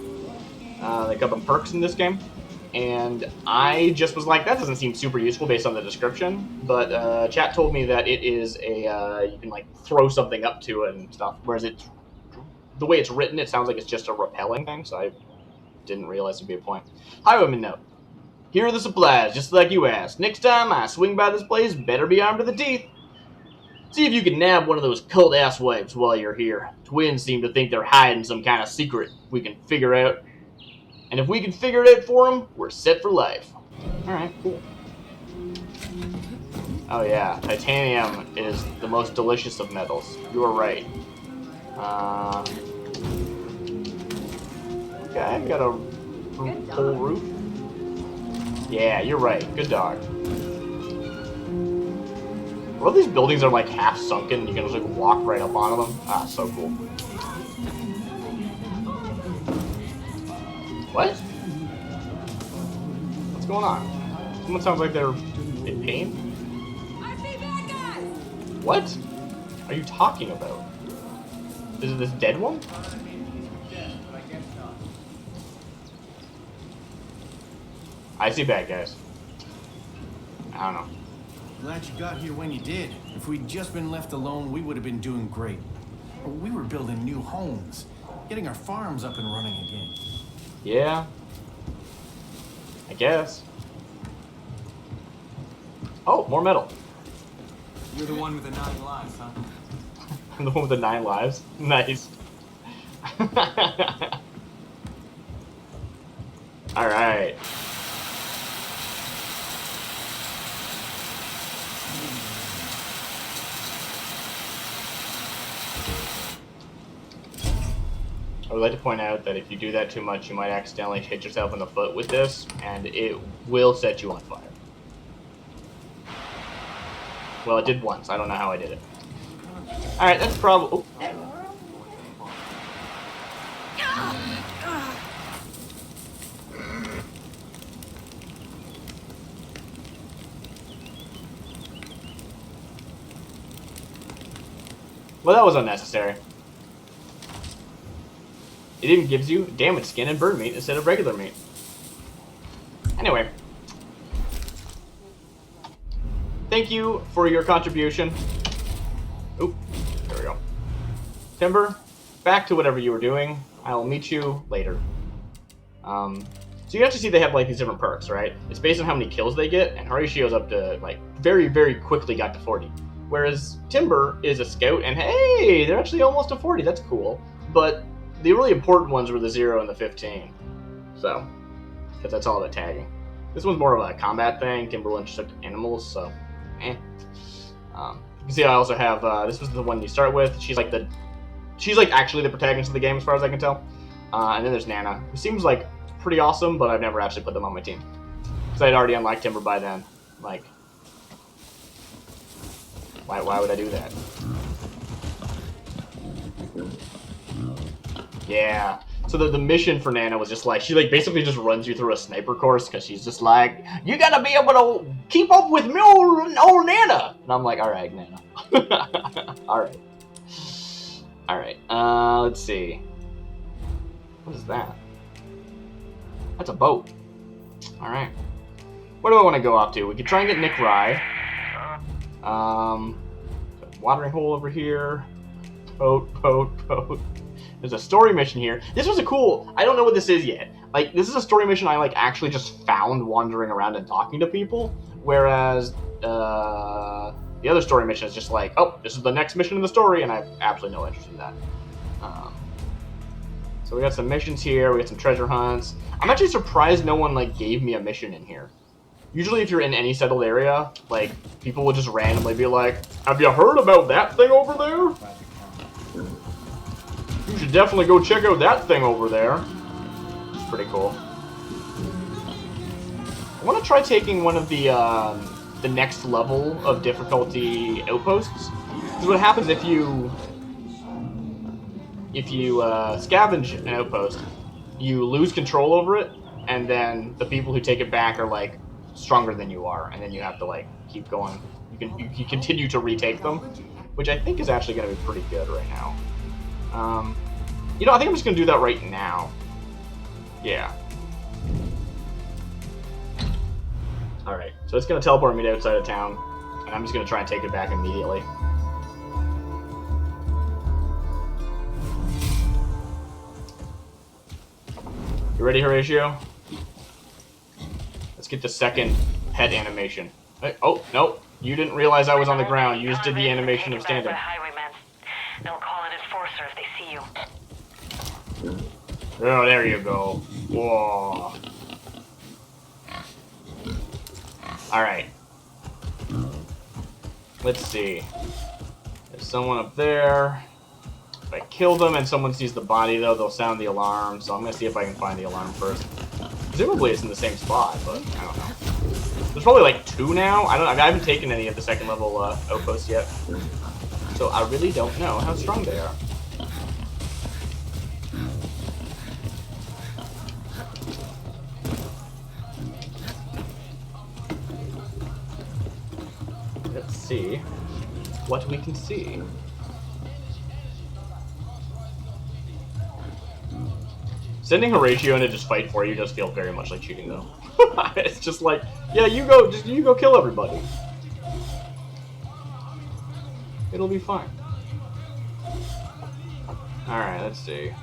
They got them perks in this game. And I just was like, that doesn't seem super useful based on the description, but chat told me that it is a, you can like throw something up to it and stuff, whereas it's, the way it's written, it sounds like it's just a repelling thing, so I didn't realize it'd be a point. Highwayman note. Here are the supplies, just like you asked. Next time I swing by this place, better be armed to the teeth. See if you can nab one of those cult asswipes while you're here. Twins seem to think they're hiding some kind of secret we can figure out. And if we can figure it out for them, we're set for life. Alright, cool. Oh yeah, titanium is the most delicious of metals. You are right. Okay, got a whole roof. Yeah, you're right. Good dog. All these buildings are like half sunken. You can just like walk right up onto them. Ah, so cool. What? What's going on? Someone sounds like they're in pain. I see bad guys! What are you talking about? Is it this dead one? I see bad guys. I don't know. Glad you got here when you did. If we'd just been left alone, we would have been doing great. We were building new homes, getting our farms up and running again. Yeah. I guess. Oh, more metal. You're the one with the 9 lives, huh? I'm the one with the 9 lives. Nice. Alright. I would like to point out that if you do that too much, you might accidentally hit yourself in the foot with this, and it will set you on fire. Well, it did once. I don't know how I did it. Alright, that's probably... Oh. Well, that was unnecessary. It even gives you damaged skin and bird meat instead of regular meat. Anyway. Thank you for your contribution. Oop, there we go. Timber, back to whatever you were doing. I will meet you later. So you actually see they have like these different perks, right? It's based on how many kills they get, and Horatio's up to like very, very quickly got to 40. Whereas Timber is a scout, and hey, they're actually almost to 40. That's cool. But the really important ones were the 0 and the 15. So, because that's all about tagging. This one's more of a combat thing. Timberland took animals, so eh. You can see I also have this was the one you start with. She's like actually the protagonist of the game as far as I can tell. And then there's Nana, who seems like pretty awesome, but I've never actually put them on my team because I'd already unlocked Timber by then. Like, why would I do that? Yeah. So the mission for Nana was just like, she like basically just runs you through a sniper course because she's just like, you gotta be able to keep up with me old Nana. And I'm like, all right, Nana. All right. All right. Let's see. What is that? That's a boat. All right. Where do I want to go off to? We could try and get Nick Rye. Watering hole over here. Boat. There's a story mission here. This was a cool... I don't know what this is yet. Like, this is a story mission I, like, actually just found wandering around and talking to people. Whereas, the other story mission is just like, oh, this is the next mission in the story, and I have absolutely no interest in that. So we got some missions here. We got some treasure hunts. I'm actually surprised no one, like, gave me a mission in here. Usually if you're in any settled area, like, people will just randomly be like, have you heard about that thing over there? You should definitely go check out that thing over there. It's pretty cool. I want to try taking one of the next level of difficulty outposts. Because what happens if you scavenge an outpost, you lose control over it, and then the people who take it back are like stronger than you are, and then you have to like keep going. You continue to retake them, which I think is actually going to be pretty good right now. You know, I think I'm just going to do that right now. Yeah. Alright, so it's going to teleport me to outside of town, and I'm just going to try and take it back immediately. You ready, Horatio? Let's get the second pet animation. Hey, oh, no. You didn't realize I was on the ground. You just did the animation of standing. They'll call an enforcer if they see you. Oh, there you go. Whoa. Alright. Let's see. There's someone up there. If I kill them and someone sees the body, though, they'll sound the alarm. So I'm going to see if I can find the alarm first. Presumably it's in the same spot, but I don't know. There's probably like 2 now. I haven't taken any of the second level outposts yet. So I really don't know how strong they are. Let's see what we can see. Sending Horatio in to just fight for you does feel very much like cheating, though. It's just like, yeah, you go kill everybody. It'll be fine. Alright, let's see.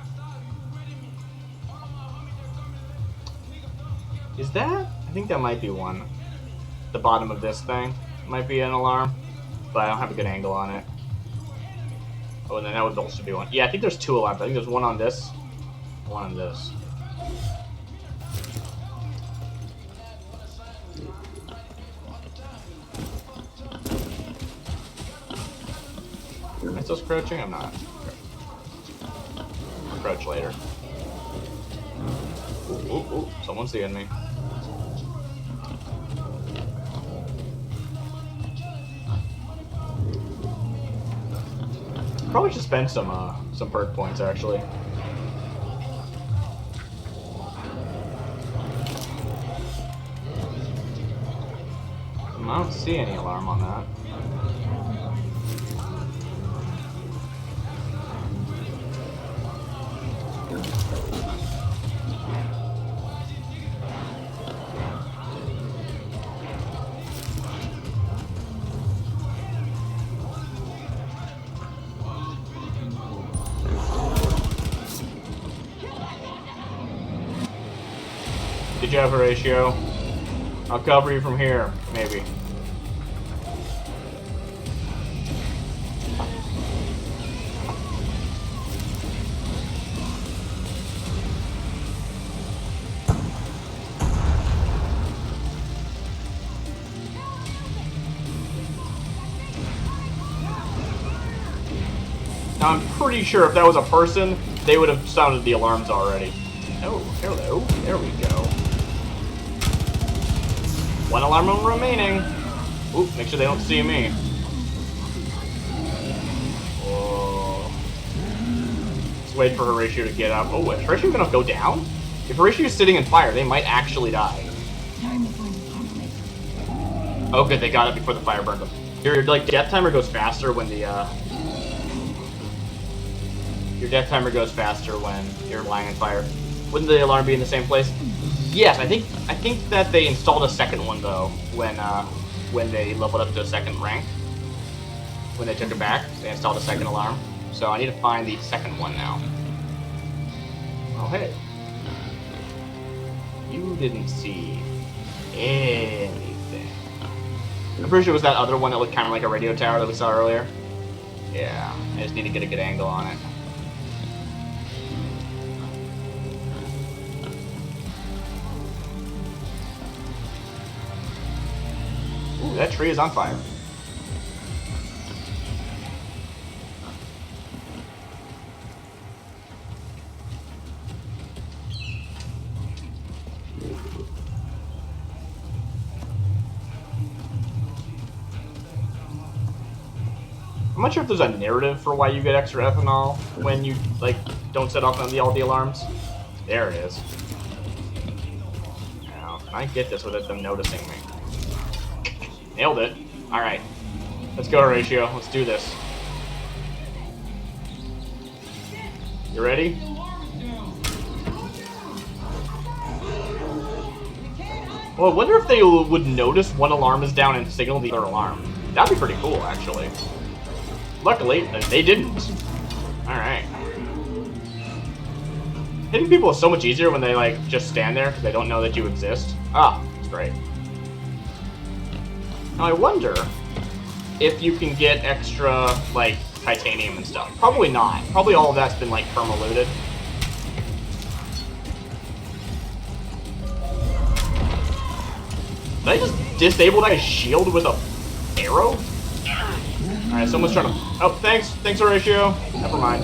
Is that? I think that might be one. The bottom of this thing might be an alarm, but I don't have a good angle on it. Oh, and then that would also be one. Yeah, I think there's 2 alarms. I think there's one on this, one on this. Am I still crouching? I'm not. I'll crouch later. Ooh, someone's seeing me. Probably should spend some perk points actually. I don't see any alarm on that. Good job, Horatio. I'll cover you from here, maybe. Now, I'm pretty sure if that was a person, they would have sounded the alarms already. Oh, hello. There we go. One alarm remaining. Oop, make sure they don't see me. Oh. Let's wait for Horatio to get up. Oh, is Horatio gonna go down? If Horatio's sitting in fire, they might actually die. Oh, good, they got it before the fire burned them. Your, like, death timer goes faster when the, Your death timer goes faster when you're lying in fire. Wouldn't the alarm be in the same place? Yes, I think that they installed a second one though when they leveled up to a second rank. When they took it back, they installed a second alarm. So I need to find the second one now. Oh hey. You didn't see anything. I'm pretty sure it was that other one that looked kind of like a radio tower that we saw earlier. Yeah, I just need to get a good angle on it. Ooh, that tree is on fire. I'm not sure if there's a narrative for why you get extra ethanol when you, like, don't set off all the alarms. There it is. Now, can I get this without them noticing me? Nailed it. Alright. Let's go, Horatio. Let's do this. You ready? Well, I wonder if they would notice one alarm is down and signal the other alarm. That'd be pretty cool, actually. Luckily, they didn't. Alright. Hitting people is so much easier when they, like, just stand there because they don't know that you exist. Ah, it's great. Now, I wonder if you can get extra, like, titanium and stuff. Probably not. Probably all of that's been, like, perma-looted. Did I just disable that shield with a arrow? Alright, someone's trying to... Oh, thanks. Thanks, Horatio. Never mind.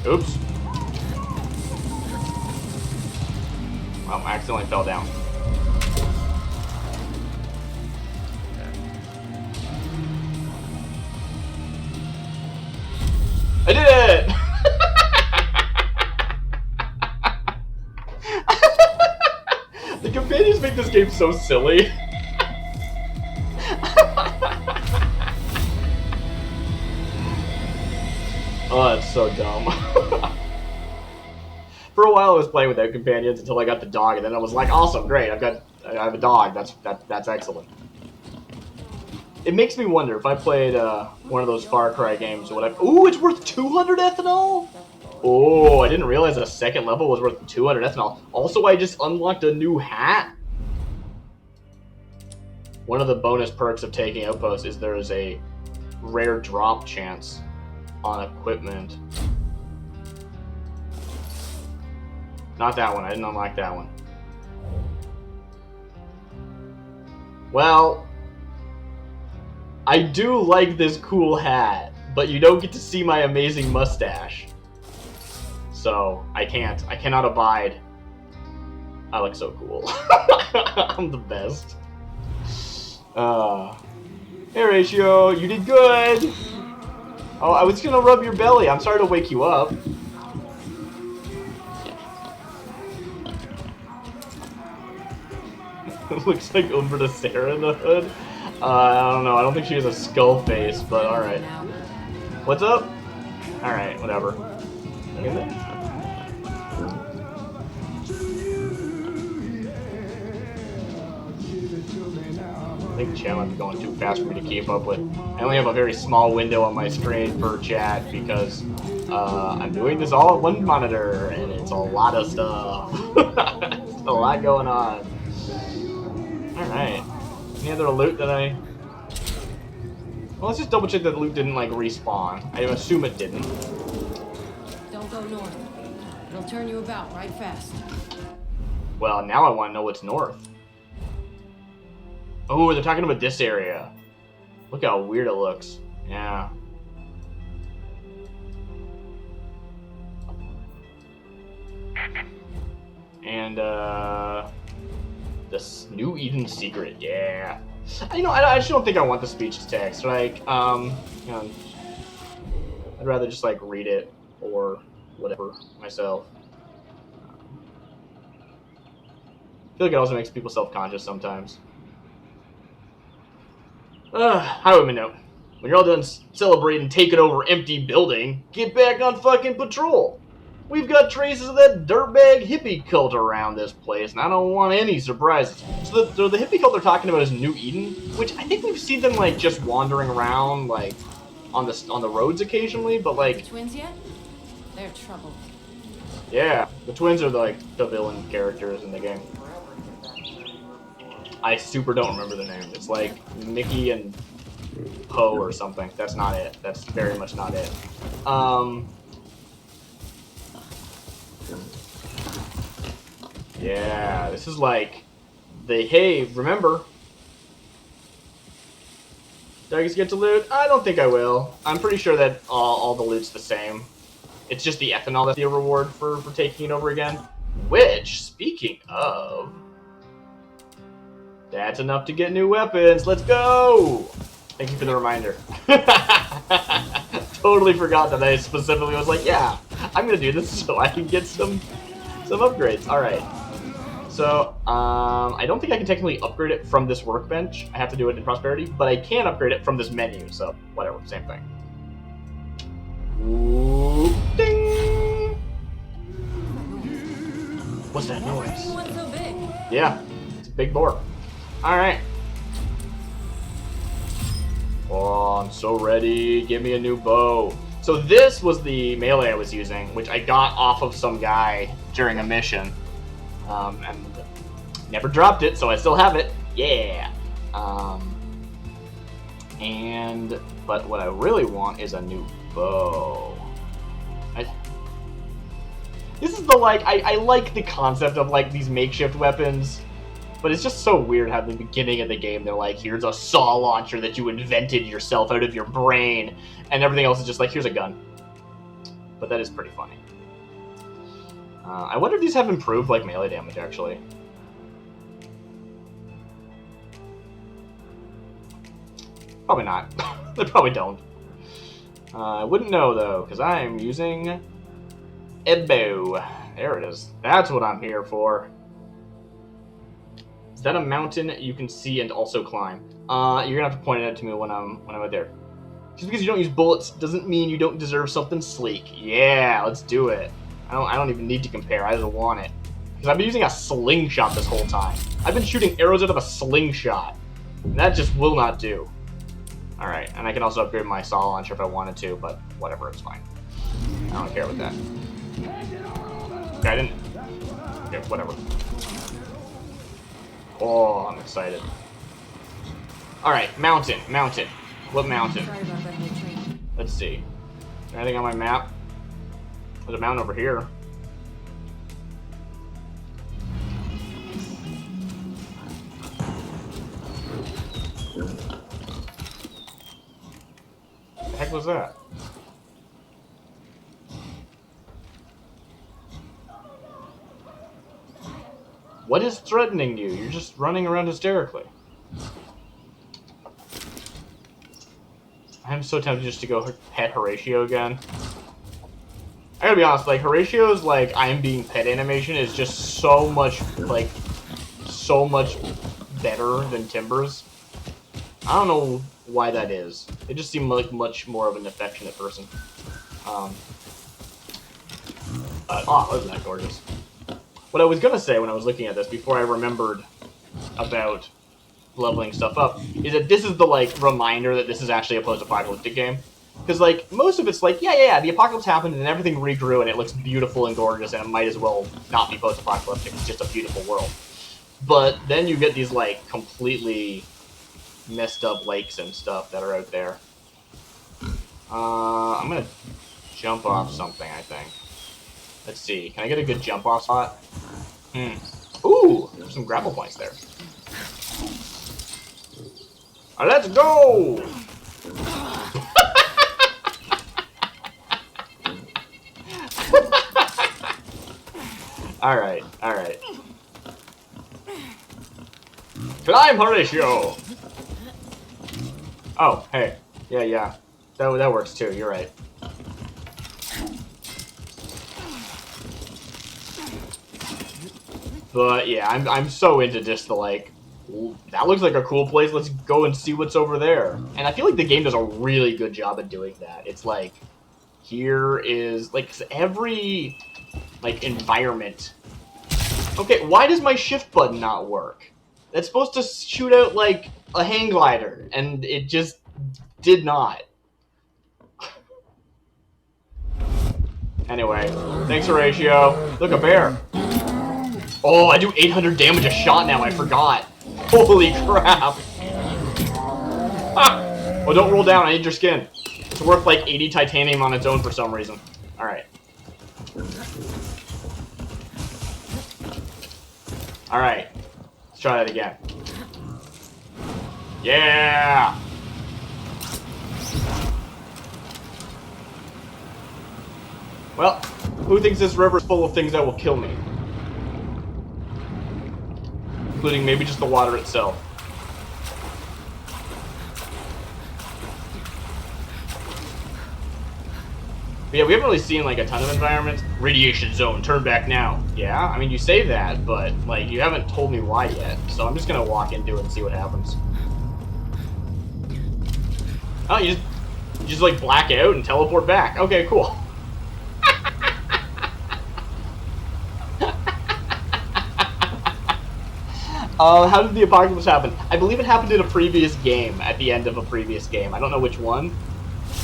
Oops. Well, I accidentally fell down. I did it! The companions make this game so silly. Oh, that's so dumb. For a while I was playing without companions until I got the dog, and then I was like, awesome, great, I have a dog, that's excellent. It makes me wonder if I played one of those Far Cry games or whatever. Ooh, it's worth 200 ethanol? Oh, I didn't realize that a second level was worth 200 ethanol. Also, I just unlocked a new hat. One of the bonus perks of taking Outpost is there is a rare drop chance on equipment. Not that one, I didn't unlock that one. Well, I do like this cool hat, but you don't get to see my amazing mustache. So, I cannot abide I look so cool. I'm the best. Hey, Ratio, you did good. Oh, I was gonna rub your belly. I'm sorry to wake you up. Looks like over to Sarah in the hood. I don't know. I don't think she has a skull face, but alright. What's up? Alright, whatever. I think chat might be going too fast for me to keep up with. I only have a very small window on my screen for chat because I'm doing this all at one monitor, and it's a lot of stuff. It's a lot going on. Alright. Any other loot that I... Well, let's just double check that the loot didn't, like, respawn. I assume it didn't. Don't go north. It'll turn you about right fast. Well, now I want to know what's north. Oh, they're talking about this area. Look how weird it looks. Yeah. And, this New Eden secret, yeah. You know, I just don't think I want the speech to text. Like, you know, I'd rather just, like, read it or whatever myself. I feel like it also makes people self-conscious sometimes. Highwayman note. When you're all done celebrating taking over empty building, get back on fucking patrol. We've got traces of that dirtbag hippie cult around this place, and I don't want any surprises. So the hippie cult they're talking about is New Eden, which I think we've seen them like just wandering around like on the roads occasionally, but like The twins yet? They're trouble. yeah, the twins are like the villain characters in the game. I super don't remember the name. It's like Mickey and Poe or something. That's not it. That's very much not it. Yeah, this is like the hey, remember? Do I just get to loot? I don't think I will. I'm pretty sure that all the loot's the same. It's just the ethanol that's the reward for taking it over again. Which, speaking of, that's enough to get new weapons. Let's go! Thank you for the reminder. Totally forgot that I specifically was like, yeah, I'm gonna do this so I can get some upgrades. Alright. So, I don't think I can technically upgrade it from this workbench. I have to do it in Prosperity, but I can upgrade it from this menu, so whatever, same thing. Ooh, ding! What's that noise? What's so big? Yeah, it's a big boar. Alright. Oh, I'm so ready. Give me a new bow. So this was the melee I was using, which I got off of some guy during a mission. And never dropped it, so I still have it. Yeah. But what I really want is a new bow. This is the, like, I like the concept of, like, these makeshift weapons, but it's just so weird how at the beginning of the game they're like, here's a saw launcher that you invented yourself out of your brain, and everything else is just like, here's a gun. But that is pretty funny. I wonder if these have improved, like, melee damage, actually. Probably not. They probably don't. I wouldn't know, though, because I am using a bow. There it is. That's what I'm here for. Is that a mountain you can see and also climb? You're gonna have to point it out to me when I'm out there. Just because you don't use bullets doesn't mean you don't deserve something sleek. Yeah, let's do it. I don't even need to compare. I just want it. Because I've been using a slingshot this whole time. I've been shooting arrows out of a slingshot. And that just will not do. Alright, and I can also upgrade my saw launcher if I wanted to, but whatever, it's fine. I don't care with that. Okay, I didn't... Okay, whatever. Oh, I'm excited. Alright, mountain. What mountain? Sorry about that whole train. Let's see. Is there anything on my map? There's a mountain over here. What the heck was that? What is threatening you? You're just running around hysterically. I'm so tempted just to go pet Horatio again. I gotta be honest, like, Horatio's, like, I'm being pet animation is just so much, like, so much better than Timber's. I don't know why that is. They just seem like much more of an affectionate person. Oh, isn't that gorgeous? What I was gonna say when I was looking at this, before I remembered about leveling stuff up, is that this is the, like, reminder that this is actually a post-apocalyptic game. Because, like, most of it's like, yeah, the apocalypse happened and everything regrew and it looks beautiful and gorgeous and it might as well not be post-apocalyptic. It's just a beautiful world. But then you get these, like, completely messed up lakes and stuff that are out there. I'm gonna jump off something, I think. Let's see. Can I get a good jump off spot? Ooh, there's some grapple points there. Let's go! Alright. Climb, Horatio! Oh, hey. Yeah. That works too, you're right. But yeah, I'm so into just the, like, that looks like a cool place, let's go and see what's over there. And I feel like the game does a really good job at doing that. It's like, here is, like, every, like, environment. Okay, why does my shift button not work? It's supposed to shoot out, like, a hang glider, and it just did not. Anyway, thanks, Horatio. Look, a bear. Oh, I do 800 damage a shot now, I forgot. Holy crap. Ah! Oh, don't roll down, I need your skin. It's worth like 80 titanium on its own for some reason. Alright. Alright. Let's try that again. Yeah! Well, who thinks this river is full of things that will kill me? Including maybe just the water itself. But yeah, we haven't really seen like a ton of environments. Radiation zone, turn back now. Yeah, I mean you say that, but like you haven't told me why yet. So I'm just gonna walk into it and see what happens. Oh, you just like black out and teleport back. Okay, cool. How did the apocalypse happen? I believe it happened in a previous game, at the end of a previous game. I don't know which one.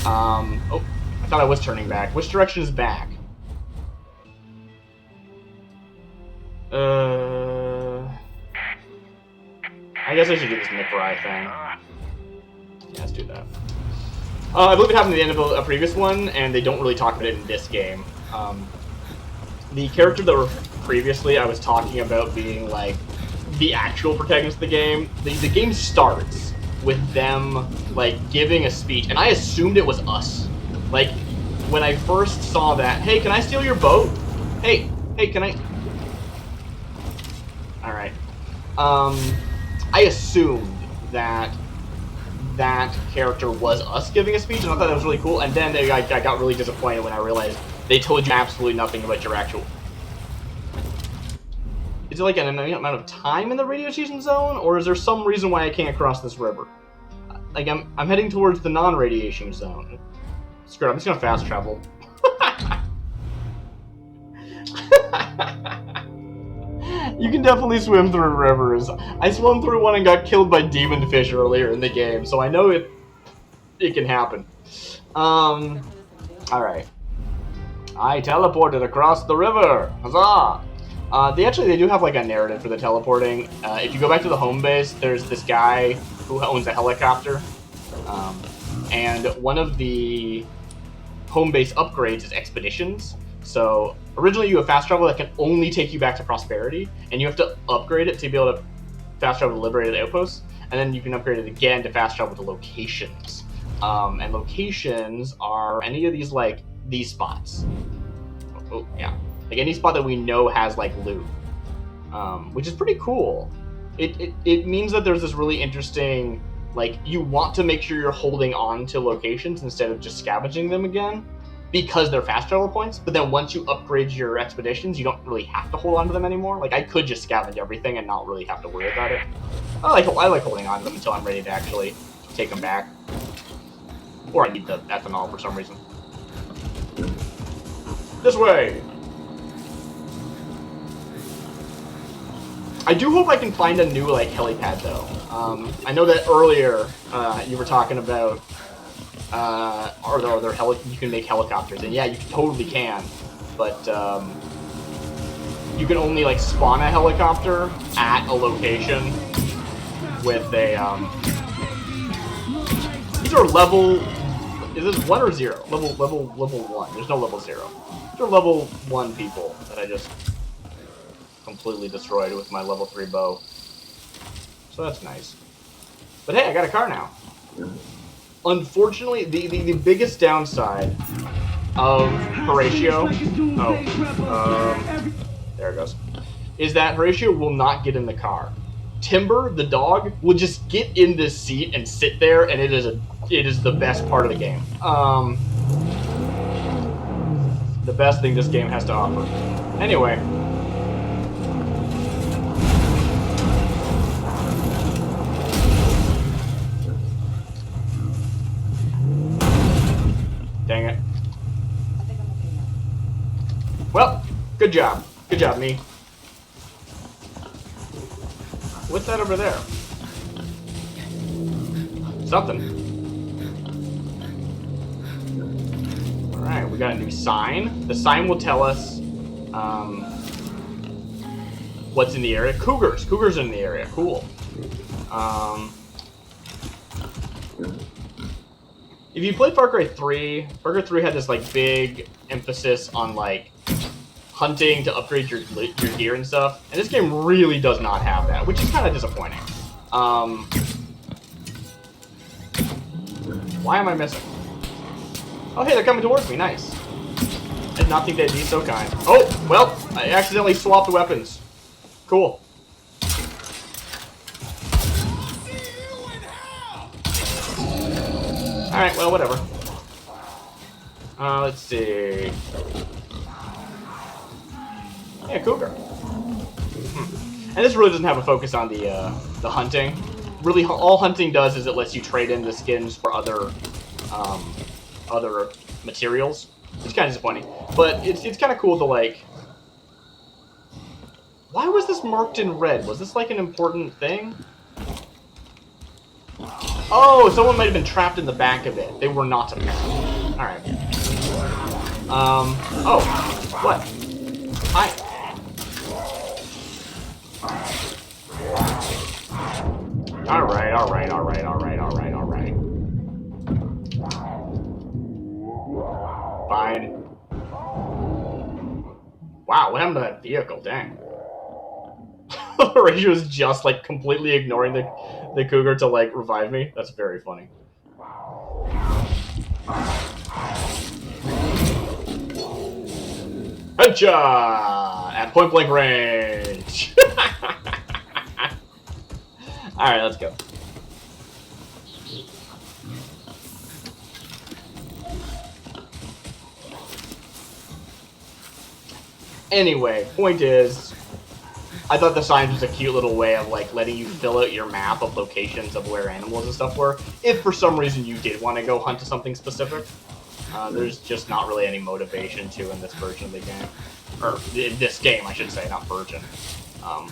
Oh, I thought I was turning back. Which direction is back? I guess I should do this McRae thing. Yeah, let's do that. I believe it happened at the end of a previous one, and they don't really talk about it in this game. The character that were previously I was talking about being, like, the actual protagonist of the game, the game starts with them, like, giving a speech, and I assumed it was us. Like, when I first saw that, hey, can I steal your boat? Hey, can I... Alright. I assumed that that character was us giving a speech, and I thought that was really cool, and then I got really disappointed when I realized they told you absolutely nothing about your actual... Is it like an amount of time in the radiation zone, or is there some reason why I can't cross this river? Like, I'm heading towards the non-radiation zone. Screw it, I'm just gonna fast travel. You can definitely swim through rivers. I swam through one and got killed by demon fish earlier in the game, so I know it can happen. Alright. I teleported across the river. Huzzah! They do have like a narrative for the teleporting. If you go back to the home base, there's this guy who owns a helicopter. And one of the home base upgrades is expeditions. So originally you have fast travel that can only take you back to Prosperity, and you have to upgrade it to be able to fast travel to Liberated Outposts, and then you can upgrade it again to fast travel to locations. And locations are any of these, like, these spots. Oh, yeah. Like any spot that we know has, like, loot. which is pretty cool. It means that there's this really interesting, like, you want to make sure you're holding on to locations instead of just scavenging them again, because they're fast travel points. But then once you upgrade your expeditions, you don't really have to hold on to them anymore. Like, I could just scavenge everything and not really have to worry about it. I like holding on to them until I'm ready to actually take them back. Or I need the ethanol for some reason. This way! I do hope I can find a new, like, helipad, though. I know that earlier, you were talking about, you can make helicopters, and yeah, you totally can, but, you can only, like, spawn a helicopter at a location with a, these are level, is this 1 or 0? Level 1, there's no level 0. These are level 1 people that I just completely destroyed with my level 3 bow. So that's nice. But hey, I got a car now. Unfortunately, the biggest downside of Horatio, there it goes, is that Horatio will not get in the car. Timber, the dog, will just get in this seat and sit there, and it is the best part of the game. The best thing this game has to offer. Anyway. Dang it. Well, good job. Good job, me. What's that over there? Something. Alright, we got a new sign. The sign will tell us what's in the area. Cougars. Cougars are in the area. Cool. If you played Far Cry 3, Far Cry 3 had this, like, big emphasis on, like, hunting to upgrade your gear and stuff. And this game really does not have that, which is kind of disappointing. Why am I missing? Oh, hey, they're coming towards me. Nice. I did not think they'd be so kind. Oh, well, I accidentally swapped weapons. Cool. Alright, well, whatever. Let's see. Yeah, cougar. And this really doesn't have a focus on the hunting. Really, all hunting does is it lets you trade in the skins for other materials. It's kind of disappointing, but it's kind of cool to, like. Why was this marked in red? Was this like an important thing? Oh, someone might have been trapped in the back of it. They were not apparent. All right. Oh, what? Hi. All right. Fine. Wow, what happened to that vehicle? Dang. Horatio was just, like, completely ignoring the cougar to, like, revive me. That's very funny. Headshot! At point blank range! Alright, let's go. Anyway, point is, I thought the signs was a cute little way of, like, letting you fill out your map of locations of where animals and stuff were. If for some reason you did want to go hunt to something specific, there's just not really any motivation to in this version of the game. Or, in this game, I should say, not version. What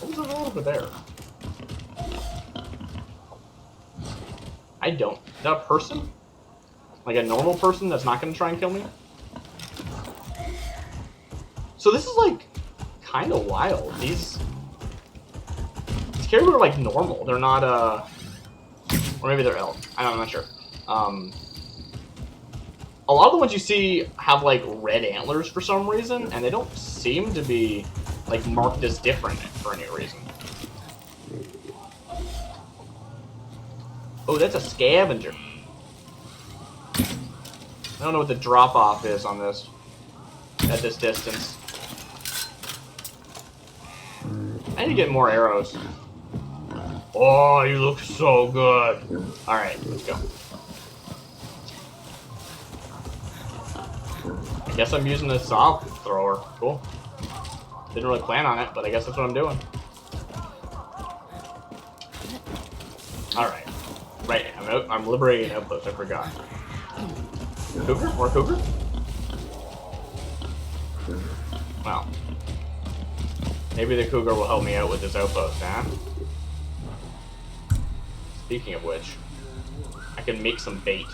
was that over there? I don't. Is that a person? Like a normal person that's not going to try and kill me? So this is, like, kind of wild. These caribou are, like, normal. They're not, or maybe they're elk. I'm not sure. A lot of the ones you see have, like, red antlers for some reason, and they don't seem to be, like, marked as different for any reason. Oh, that's a scavenger. I don't know what the drop-off is on this, at this distance. need to get more arrows. Oh, you look so good. Alright, let's go. I guess I'm using the saw thrower. Cool. Didn't really plan on it, but I guess that's what I'm doing. Alright. Right, I'm liberating outposts, I forgot. Cougar? More cougar? Well. Maybe the cougar will help me out with this outpost, huh? Speaking of which, I can make some bait.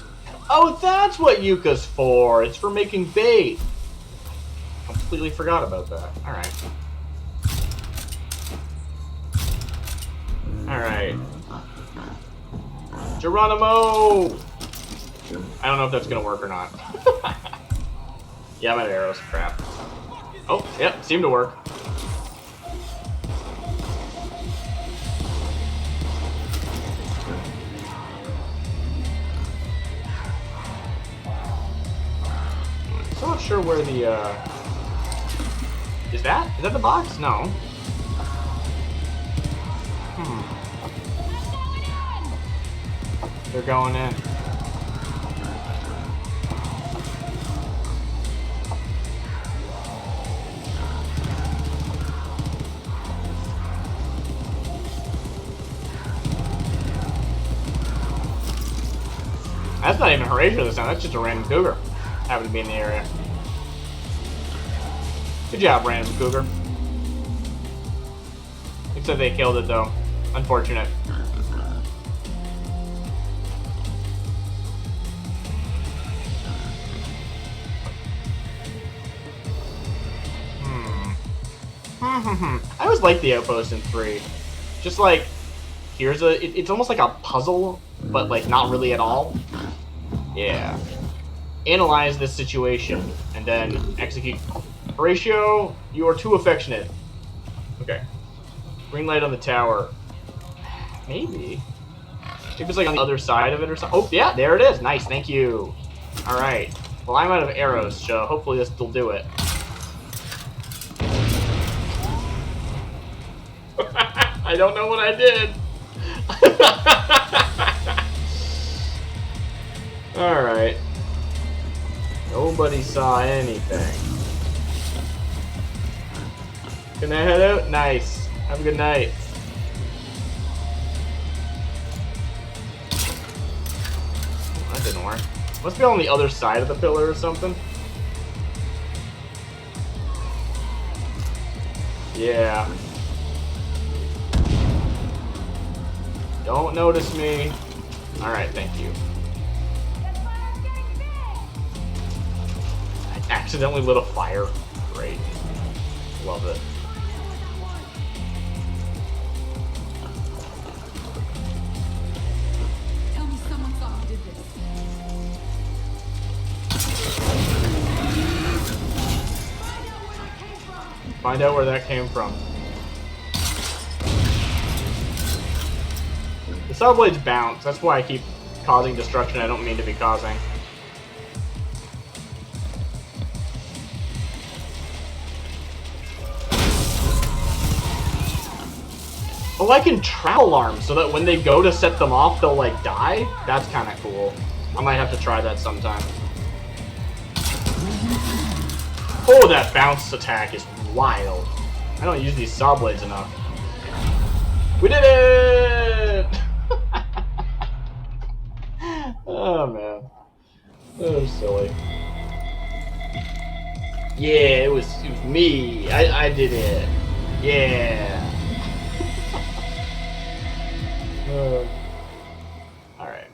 Oh, that's what Yuka's for! It's for making bait! Completely forgot about that. Alright. Alright. Geronimo! I don't know if that's gonna work or not. Yeah, I'm out of arrows. Crap. Oh, yep, seemed to work. I'm not sure where the, Is that the box? No. They're going in. That's not even Horatio this time, that's just a random cougar. Happened to be in the area. Good job, random cougar. Except they killed it though. Unfortunate. I always like the outpost in 3. Just like, here's it's almost like a puzzle, but like not really at all. Yeah. Analyze this situation, and then execute. Horatio, you are too affectionate. Okay. Green light on the tower. Maybe. Maybe it's like on the other side of it or something. Oh, yeah, there it is. Nice, thank you. Alright. Well, I'm out of arrows, so hopefully this will do it. I don't know what I did. Alright. Nobody saw anything. Can I head out? Nice. Have a good night. Oh, that didn't work. Must be on the other side of the pillar or something. Yeah. Don't notice me. Alright, thank you. I accidentally lit a fire. Great. Love it. Tell me someone saw who did this. Find out where that came from. The saw blades bounce. That's why I keep causing destruction I don't mean to be causing. Oh, I can trap alarms so that when they go to set them off, they'll like die? That's kind of cool. I might have to try that sometime. Oh, that bounce attack is wild. I don't use these saw blades enough. We did it! Oh, man. That was silly. Yeah, it was me. I did it. Yeah. Alright.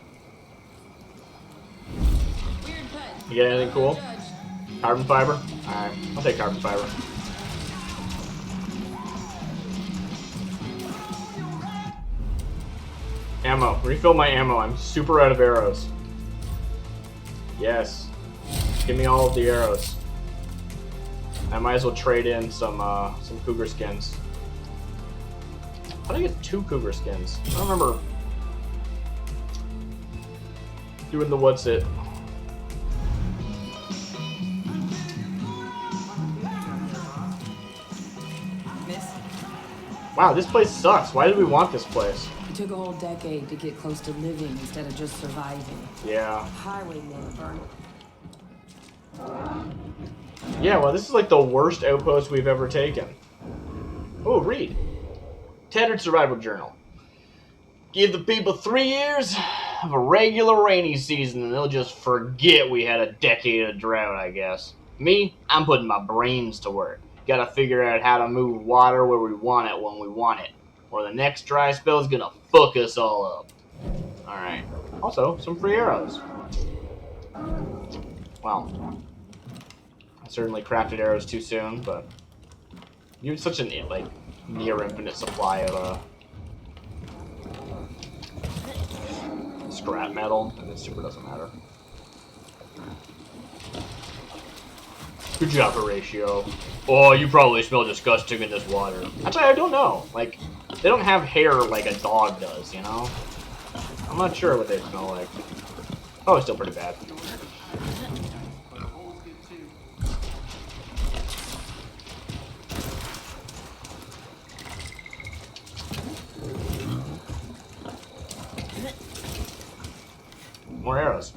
You get anything cool? Carbon fiber? Alright, I'll take carbon fiber. Ammo. Refill my ammo. I'm super out of arrows. Yes. Give me all of the arrows. I might as well trade in some cougar skins. How did I get 2 cougar skins? I don't remember doing the what's it. Miss? Wow, this place sucks. Why did we want this place? It took a whole decade to get close to living instead of just surviving. Yeah. Highwaymen burn. Yeah, well, this is like the worst outpost we've ever taken. Oh, read. Tattered Survival Journal. Give the people 3 years of a regular rainy season and they'll just forget we had a decade of drought, I guess. Me, I'm putting my brains to work. Gotta figure out how to move water where we want it when we want it. Or the next dry spell is gonna fuck us all up. Alright. Also, some free arrows. Well, I certainly crafted arrows too soon, but you had such an, like, near infinite supply of, scrap metal, and it super doesn't matter. Good job, Horatio. Oh, you probably smell disgusting in this water. Actually, I don't know. Like, they don't have hair like a dog does, you know? I'm not sure what they smell like. Oh, it's still pretty bad. More arrows.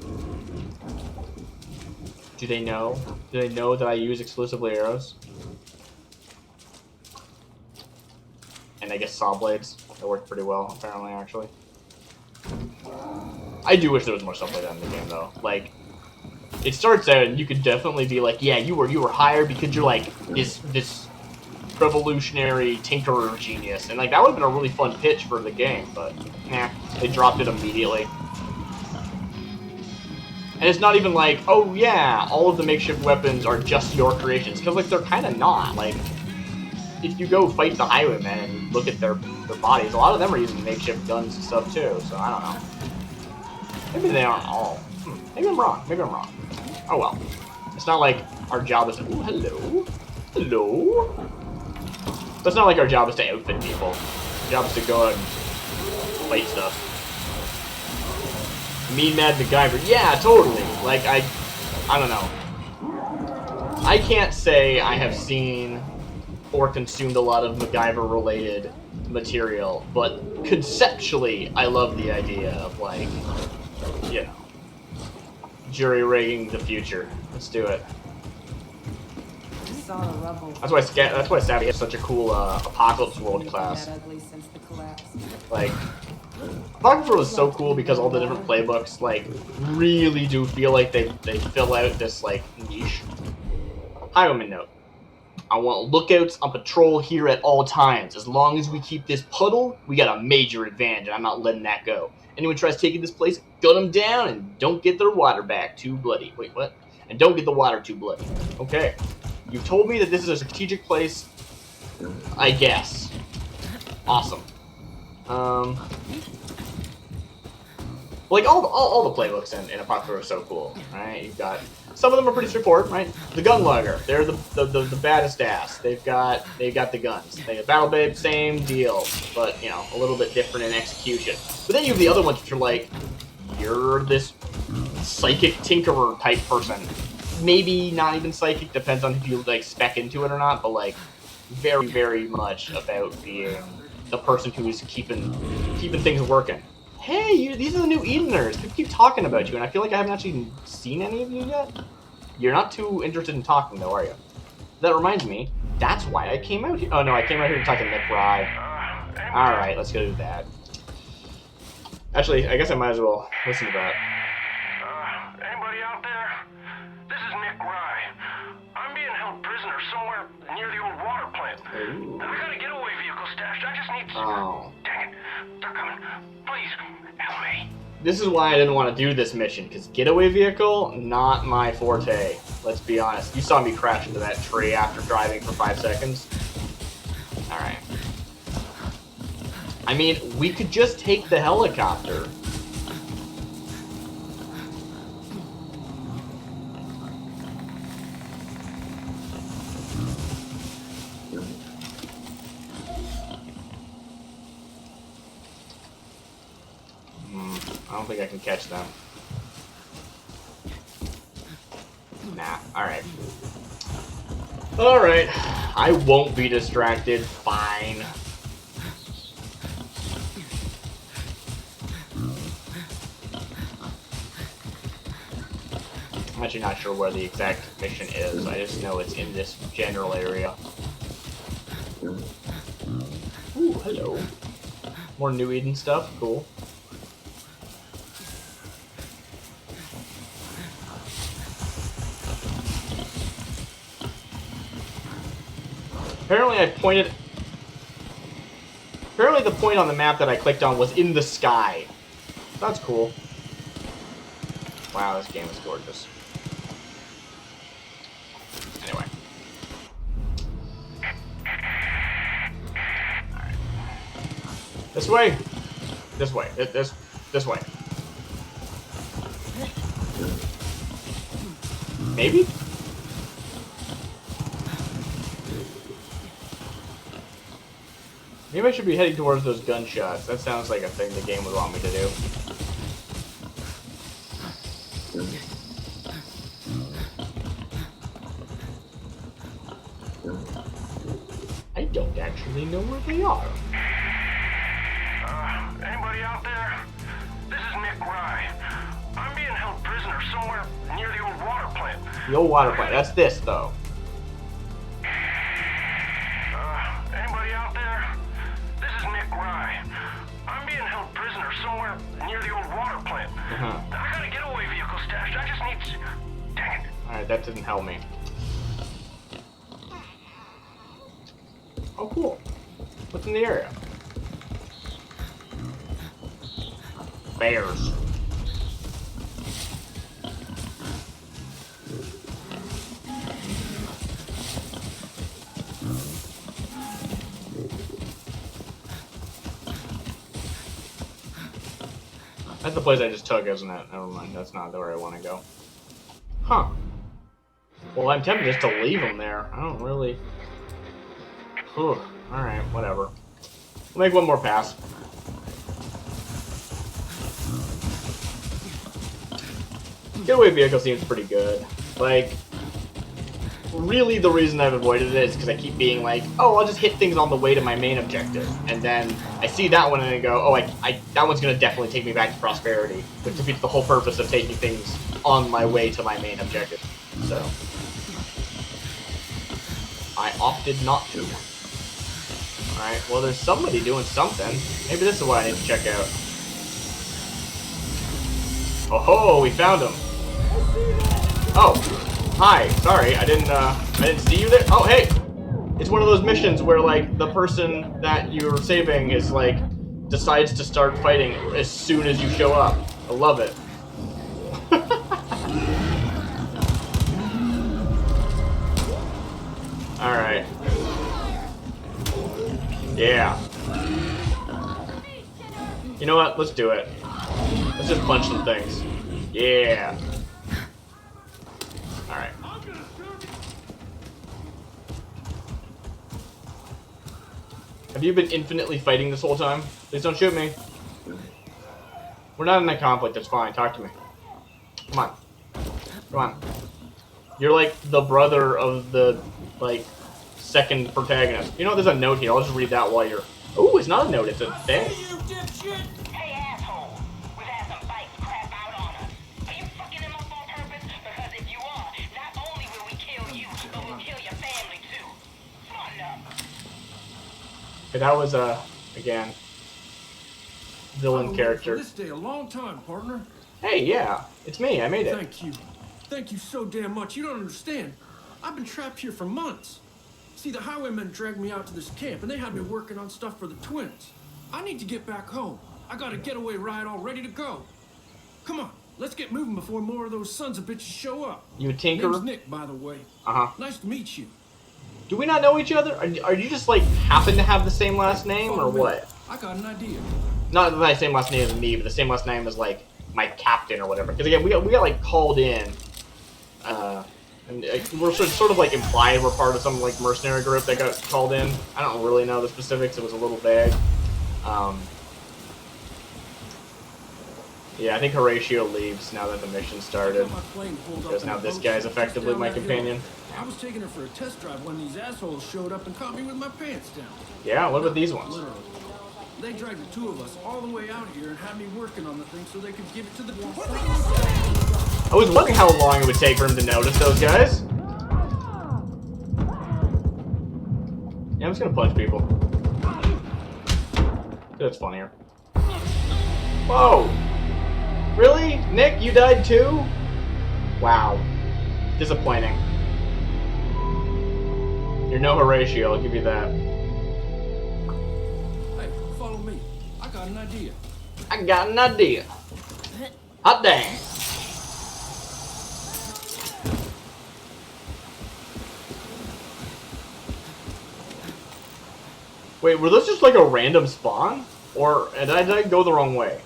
Do they know? Do they know that I use exclusively arrows? And I guess saw blades. That worked pretty well, apparently, actually. I do wish there was more stuff like that in the game, though. Like, it starts out and you could definitely be like, yeah, you were hired because you're like this revolutionary tinkerer genius, and like that would have been a really fun pitch for the game, but nah, they dropped it immediately. And it's not even like, oh yeah, all of the makeshift weapons are just your creations, because like they're kind of not. Like, if you go fight the highwaymen and look at their bodies, a lot of them are using makeshift guns and stuff too. So I don't know. Maybe they aren't all. Maybe I'm wrong. Maybe I'm wrong. Oh well. It's not like our job is to. Ooh, hello, hello. But it's not like our job is to outfit people. Our job is to go out and fight stuff. Mean Mad MacGyver. Yeah, totally. Like, I don't know. I can't say I have seen or consumed a lot of MacGyver-related material, but conceptually, I love the idea of, like, you know, jury-rigging the future. Let's do it. That's why Savvy has such a cool Apocalypse World class. Like, Apocalypse World is so cool because all the different playbooks, like, really do feel like they fill out this, like, niche. Highwayman note. I want lookouts on patrol here at all times. As long as we keep this puddle, we got a major advantage, and I'm not letting that go. Anyone tries taking this place, gun them down, and don't get their water back too bloody. Wait, what? And don't get the water too bloody. Okay. You've told me that this is a strategic place, I guess. Awesome. Like, all the playbooks in Apocalypse are so cool, right? You've got, some of them are pretty straightforward, right? The Gunlugger, they're the baddest ass. They've got the guns. They have Battle Babe, same deal, but, you know, a little bit different in execution. But then you have the other ones which are like, you're this psychic tinkerer type person. Maybe not even psychic, depends on if you, like, spec into it or not, but, like, very, very much about being the person who is keeping things working. Hey, these are the new Edeners. People keep talking about you, and I feel like I haven't actually seen any of you yet. You're not too interested in talking, though, are you? That reminds me, that's why I came out here. Oh, no, I came out here to talk to Nick Rye. Alright, let's go do that. Actually, I guess I might as well listen to that. Anybody out there? This is Nick Rye. I'm being held prisoner somewhere near the old water plant. Ooh. I got a getaway vehicle stashed. I just need... Oh. Dang it. They're coming. Please, help me. This is why I didn't want to do this mission, because getaway vehicle, not my forte. Let's be honest. You saw me crash into that tree after driving for 5 seconds. Alright. I mean, we could just take the helicopter. I don't think I can catch them. Nah, alright. Alright, I won't be distracted, fine. I'm actually not sure where the exact mission is. I just know it's in this general area. Ooh, hello. More New Eden stuff. Cool. Apparently the point on the map that I clicked on was in the sky. That's cool. Wow, this game is gorgeous. Anyway. Alright. This way. This way. This way. Maybe? Maybe I should be heading towards those gunshots. That sounds like a thing the game would want me to do. I don't actually know where they are. Anybody out there? This is Nick Rye. I'm being held prisoner somewhere near the old water plant. The old water plant. That's this, though. Anybody out there? This is Nick Rye. I'm being held prisoner somewhere near the old water plant. I got a getaway vehicle stashed. I just need to... Dang it. Alright, that didn't help me. Oh, cool. What's in the area? Bears. That's the place I just took, isn't it? Never mind, that's not where I want to go. Huh. Well, I'm tempted just to leave them there. I don't really... Whew. Alright, whatever. We'll make one more pass. Getaway vehicle seems pretty good. Like, really the reason I've avoided it is because I keep being like, oh, I'll just hit things on the way to my main objective. And then I see that one and I go, oh, that one's going to definitely take me back to prosperity. Which defeats the whole purpose of taking things on my way to my main objective. So, I opted not to. Alright, well there's somebody doing something. Maybe this is what I need to check out. Oh ho, we found him. Oh, hi. Sorry, I didn't see you there. Oh, hey. It's one of those missions where like the person that you're saving is like decides to start fighting as soon as you show up. I love it. All right. Yeah. You know what? Let's do it. Let's just punch some things. Yeah. Alright. Have you been infinitely fighting this whole time? Please don't shoot me. We're not in a conflict, it's fine. Talk to me. Come on. Come on. You're like the brother of the, like, second protagonist. You know, there's a note here. I'll just read that while you're... Ooh, it's not a note, it's a thing. Hey, asshole. We've had some fights crap out on us. Are you fucking him up on purpose? Because if you are, not only will we kill you, but we'll kill your family too. Smarten up. Okay, that was, again, villain character. This day a long time, partner. Hey, yeah, it's me. I made it. Thank you. Thank you so damn much. You don't understand. I've been trapped here for months. See, the highwaymen dragged me out to this camp, and they had me working on stuff for the twins. I need to get back home. I got a getaway ride all ready to go. Come on, let's get moving before more of those sons of bitches show up. You a tinker? Name's Nick, by the way. Nice to meet you. Do we not know each other? Are you just like happen to have the same last name or what? I got an idea. Not the same last name as me, but the same last name as like my captain or whatever. Because again, we got like called in, and we're sort of like implied we're part of some like mercenary group that got called in. I don't really know the specifics. It was a little vague. Yeah, I think Horatio leaves now that the mission started. Because now this guy's effectively my companion. I was taking her for a test drive when these assholes showed up and caught me with my pants down. Yeah, what about these ones? Literally. They dragged the two of us all the way out here and had me working on the thing so they could give it to the... I was wondering how long it would take for him to notice those guys. Yeah, I'm just gonna punch people. That's funnier. Whoa! Really? Nick, you died too? Wow. Disappointing. You're no Horatio, I'll give you that. Hey, follow me. I got an idea. I got an idea. Hot dang. Wait, were those just like a random spawn? Or did I go the wrong way?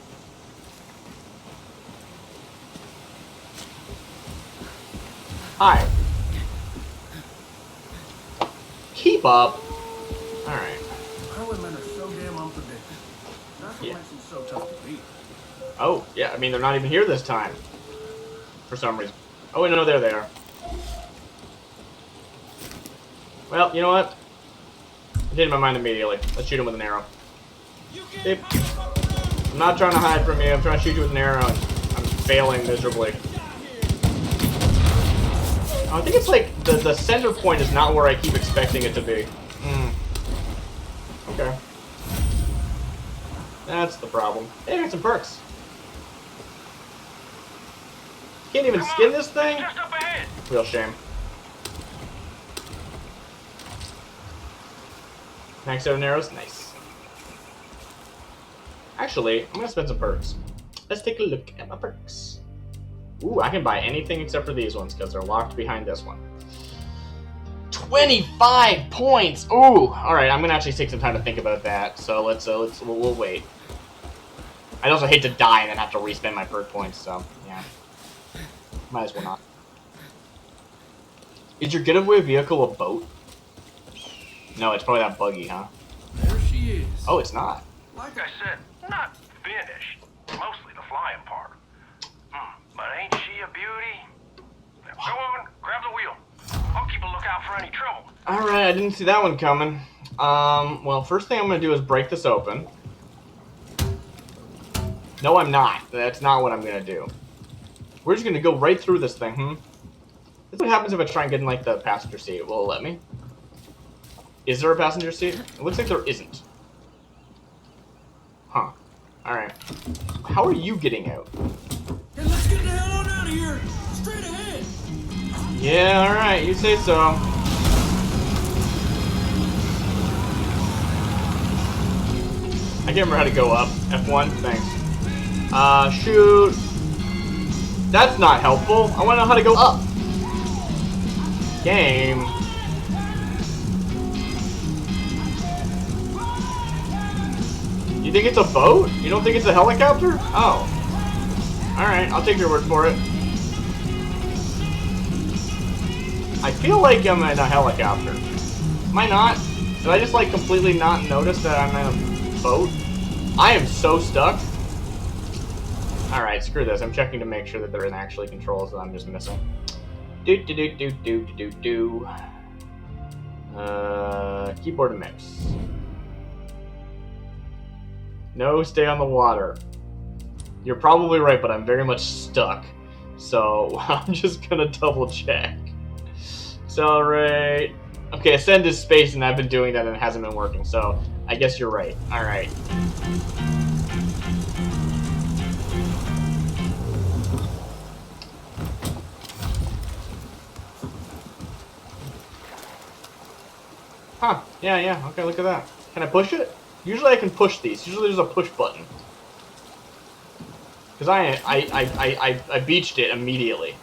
Hi. Keep up. Alright. Highwaymen are so damn unpredictable. That's what makes them so tough to beat. Oh, yeah, I mean, they're not even here this time. For some reason. Oh, wait, no, there they are. Well, you know what? I changed my mind immediately. Let's shoot him with an arrow. Beep. I'm not trying to hide from you. I'm trying to shoot you with an arrow. I'm failing miserably. I think it's like the center point is not where I keep expecting it to be. Okay. That's the problem. Hey, I got some perks. Can't even skin this thing? Just up ahead. Real shame. Max out on arrows? Nice. Actually, I'm gonna spend some perks. Let's take a look at my perks. Ooh, I can buy anything except for these ones because they're locked behind this one. 25 points! Ooh! Alright, I'm gonna actually take some time to think about that. So we'll wait. I'd also hate to die and then have to respend my perk points, so yeah. Might as well not. Is your getaway vehicle a boat? No, it's probably that buggy, huh? There she is. Oh, it's not. Like I said, not finished. Mostly the flying part. But ain't she a beauty? Now, go on, grab the wheel. I'll keep a lookout for any trouble. Alright, I didn't see that one coming. Well, first thing I'm gonna do is break this open. No, I'm not. That's not what I'm gonna do. We're just gonna go right through this thing, That's what happens if I try and get in, like, the passenger seat. Will it let me? Is there a passenger seat? It looks like there isn't. Huh. Alright. How are you getting out? Hey, let's get the hell on out of here. Straight ahead. Yeah, alright. You say so. I can't remember how to go up. F1? Thanks. Shoot. That's not helpful. I want to know how to go up. Game. You think it's a boat? You don't think it's a helicopter? Oh. Alright, I'll take your word for it. I feel like I'm in a helicopter. Am I not? Did I just, like, completely not notice that I'm in a boat? I am so stuck. Alright, screw this. I'm checking to make sure that there isn't actually controls that I'm just missing. Keyboard and mouse. No, stay on the water. You're probably right, but I'm very much stuck. So, I'm just gonna double check. Accelerate. Okay, ascend is space, and I've been doing that and it hasn't been working, so I guess you're right. Alright. Huh. Yeah. Okay, look at that. Can I push it? Usually I can push these. Usually there's a push button. Because I beached it immediately.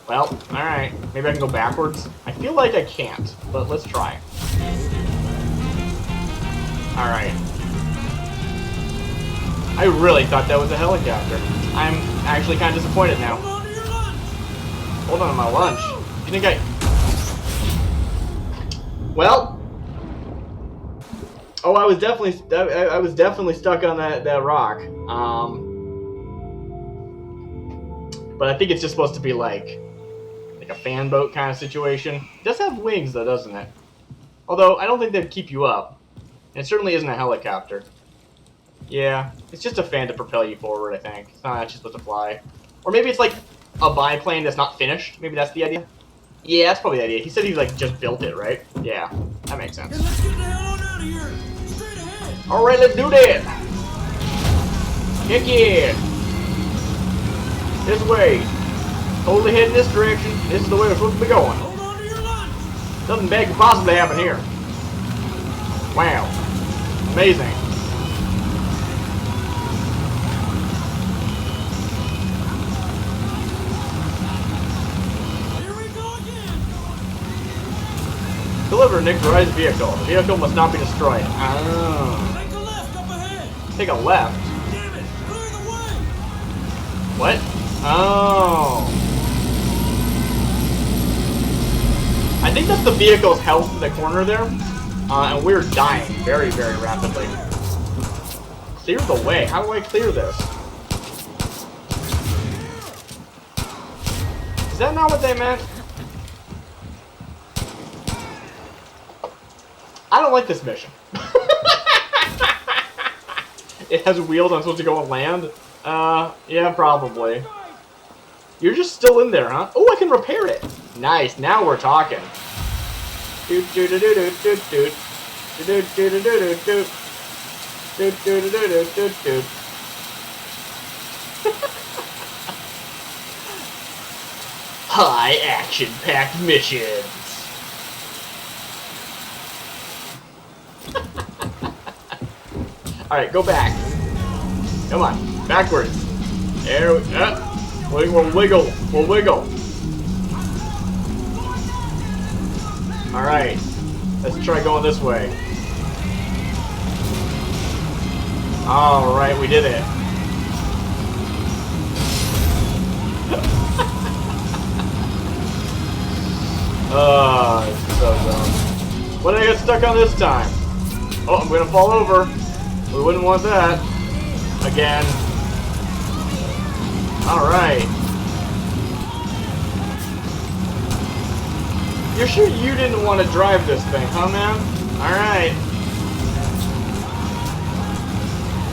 Well, alright. Maybe I can go backwards. I feel like I can't, but let's try. Alright. I really thought that was a helicopter. I'm actually kind of disappointed now. Hold on to my lunch. You think I... Well... Oh, I was definitely stuck on that rock. But I think it's just supposed to be like a fan boat kind of situation. It does have wings though, doesn't it? Although I don't think they'd keep you up. And it certainly isn't a helicopter. Yeah, it's just a fan to propel you forward, I think. It's not actually supposed to fly. Or maybe it's like a biplane that's not finished. Maybe that's the idea. Yeah, that's probably the idea. He said he like just built it, right? Yeah, that makes sense. Hey, let's get the hell on out of here. Straight ahead. Alright, let's do that! Heck yeah! This way. Totally heading this direction. This is the way we're supposed to be going. Hold on to your lunch. Nothing bad could possibly happen here. Wow. Amazing. Here we go again. Deliver Nick Roy's vehicle. The vehicle must not be destroyed. Oh. Take a left up ahead. Take a left. Damn it, clear the way. What? Oh. I think that's the vehicle's health in the corner there. And we're dying very, very rapidly. Clear the way. How do I clear this? Is that not what they meant? I don't like this mission. It has wheels. I'm supposed to go on land? Yeah, probably. You're just still in there, huh? Oh, I can repair it. Nice. Now we're talking. Doot doot doot doot doot doot doot doot doot doot doot doot doot doot doot doot. High action-packed missions. All right, go back. Come on, backwards. There we go. We'll wiggle. We'll wiggle. All right, let's try going this way. All right, we did it. Oh, it's so dumb. What did I get stuck on this time? Oh, I'm gonna fall over. We wouldn't want that. Again. Alright. You're sure you didn't want to drive this thing, huh, man? Alright.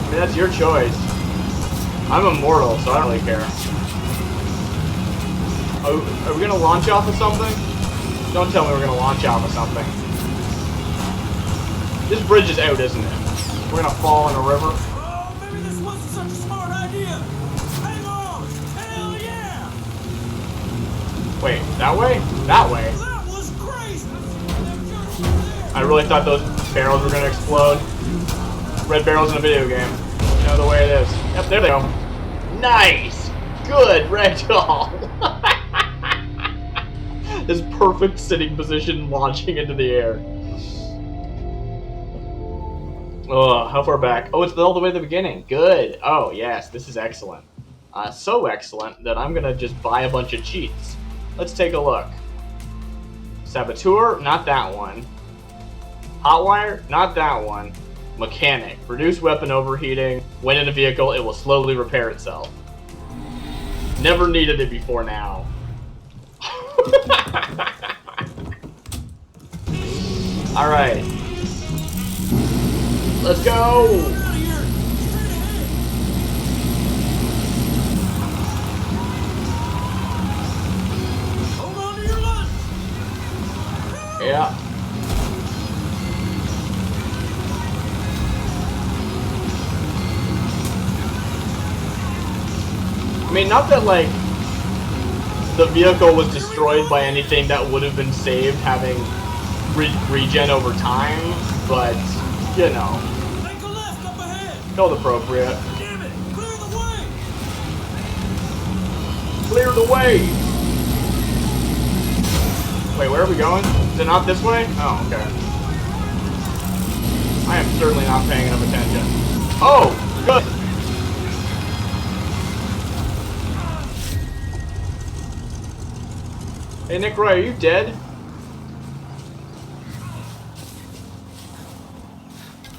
I mean, that's your choice. I'm immortal, so I don't really care. Oh, are we gonna launch off of something? Don't tell me we're gonna launch off of something. This bridge is out, isn't it? We're gonna fall in a river. Oh, maybe this wasn't such a smart idea. Hang on. Hell yeah. Wait, that way? That way? That was crazy. I really thought those barrels were gonna explode. Red barrels in a video game. You know the way it is. Yep, there they go. Nice! Good, Ragdoll! This perfect sitting position launching into the air. Oh, how far back? Oh, it's all the way to the beginning. Good. Oh, yes, this is excellent. So excellent that I'm gonna just buy a bunch of cheats. Let's take a look. Saboteur, not that one. Hotwire, not that one. Mechanic, reduce weapon overheating. When in a vehicle, it will slowly repair itself. Never needed it before now. Alright. Let's go! Hold on to your lunch. Yeah. I mean, not that, like, the vehicle was destroyed by anything that would have been saved having regen over time, but, you know. Take a left up ahead. Felt appropriate. Damn it, clear the way. Clear the way! Wait, where are we going? Is it not this way? Oh, okay. I am certainly not paying enough attention. Oh, good! Hey, Nick Roy, are you dead?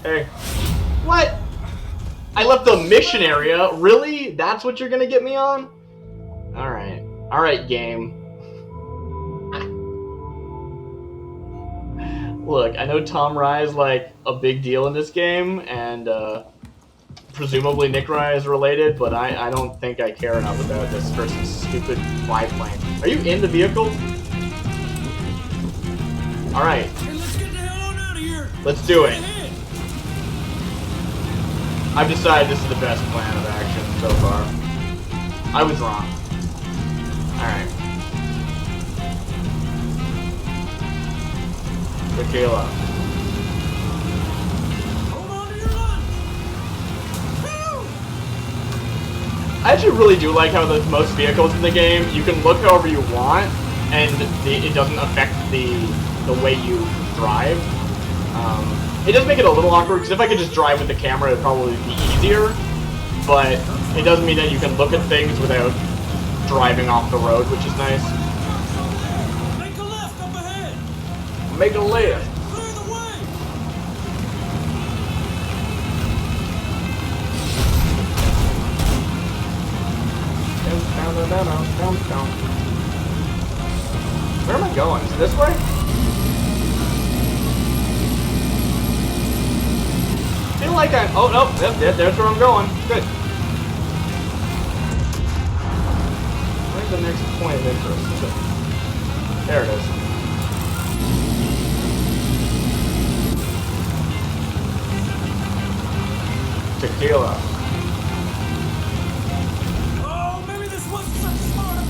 Hey. What? I left the mission area? Really? That's what you're gonna get me on? Alright. Alright, game. Look, I know Tom Rye's like a big deal in this game, and presumably Nickrai is related, but I don't think I care enough about this person's stupid biplane. Are you in the vehicle? Alright. Hey, let's get the hell on out of here. Let's do it. I've decided this is the best plan of action so far. I was wrong. Alright. Tequila. Hold on to your lunch. I actually really do like how the most vehicles in the game, you can look however you want, and it doesn't affect the way you drive. It does make it a little awkward, because if I could just drive with the camera, it would probably be easier, but it does mean that you can look at things without driving off the road, which is nice. Make a left up ahead. Make a left. Clear the way. Down. Where am I going? Is it this way? I feel like I'm... Oh, no. Yep, there's where I'm going. Good. Where's the next point of interest? There it is. Tequila. Oh, maybe this wasn't such a smart.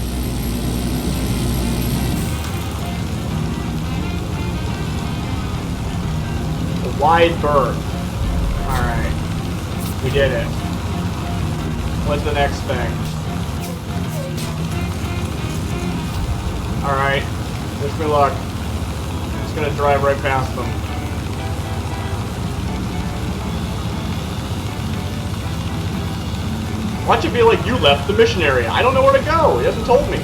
A wide berth. Alright. We did it. What's the next thing? Alright. Wish me luck. Just gonna drive right past them. Why'd you feel like you left the mission area? I don't know where to go. He hasn't told me.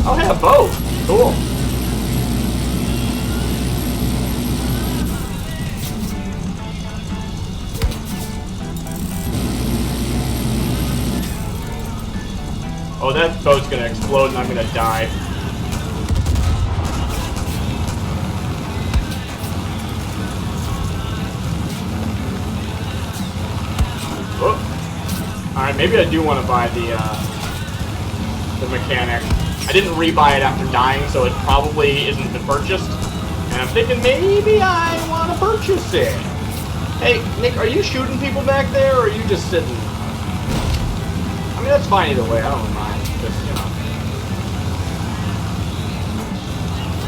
Oh, hey, a boat. Cool. Oh, that boat's gonna explode and I'm gonna die. Oh. Alright, maybe I do want to buy the mechanic. I didn't rebuy it after dying, so it probably isn't been purchased. And I'm thinking maybe I want to purchase it. Hey, Nick, are you shooting people back there, or are you just sitting? I mean, that's fine either way. I don't mind. Just, you know.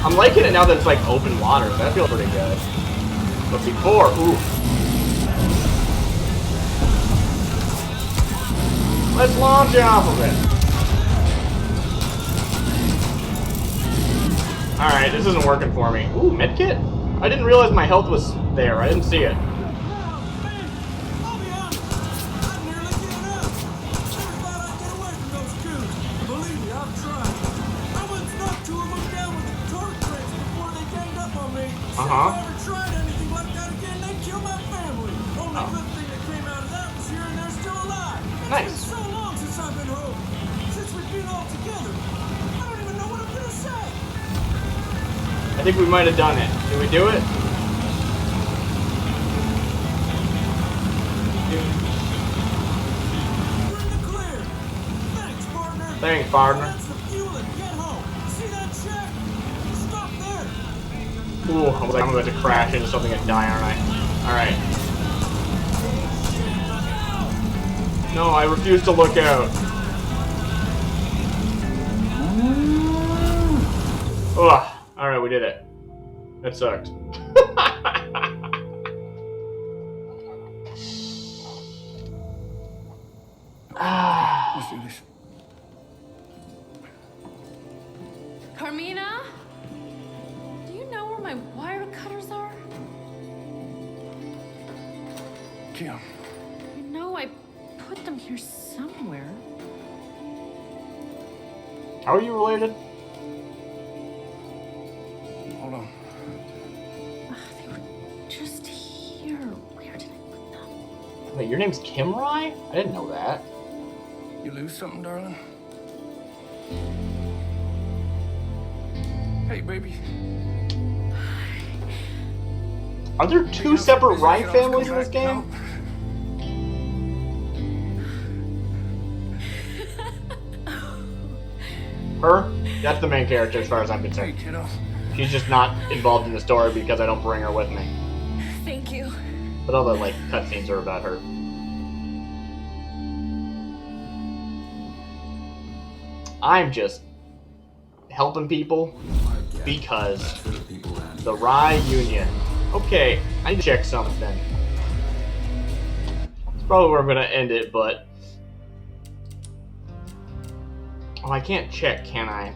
I'm liking it now that it's like open water. That feels pretty good. But before, ooh. Let's launch off of it. Alright, this isn't working for me. Ooh, medkit? I didn't realize my health was there. I didn't see it. Uh-huh. If I ever tried anything like that again, they'd kill my family. Only good thing that came out of that was hearing they're still alive. Nice. It's been so long since I've been home. Since we've been all together. I don't even know what I'm gonna say. I think we might have done it. Did we do it? We're in the clear. Thanks, partner. Thanks, partner. That's the fuel and get home. See that shack? Stop there. Ooh, I'm about to crash into something and die, aren't I? Alright. No, I refuse to look out. Ugh. Alright, we did it. That sucked. Let's do this. Carmina? Do you know where my wire cutters are? Kim. You know I put them here somewhere. How are you related? Hold on. They were just here. Where did I put them? Wait, your name's Kim Rai? I didn't know that. You lose something, darling? Hey, baby. Are there two separate Rye families in this game? Her? That's the main character as far as I'm concerned. Hey, kiddo. She's just not involved in the story because I don't bring her with me. Thank you. But all the like cutscenes are about her. I'm just helping people because the Rye Union. Okay, I need to check something. It's probably where I'm gonna end it, but oh, I can't check, can I?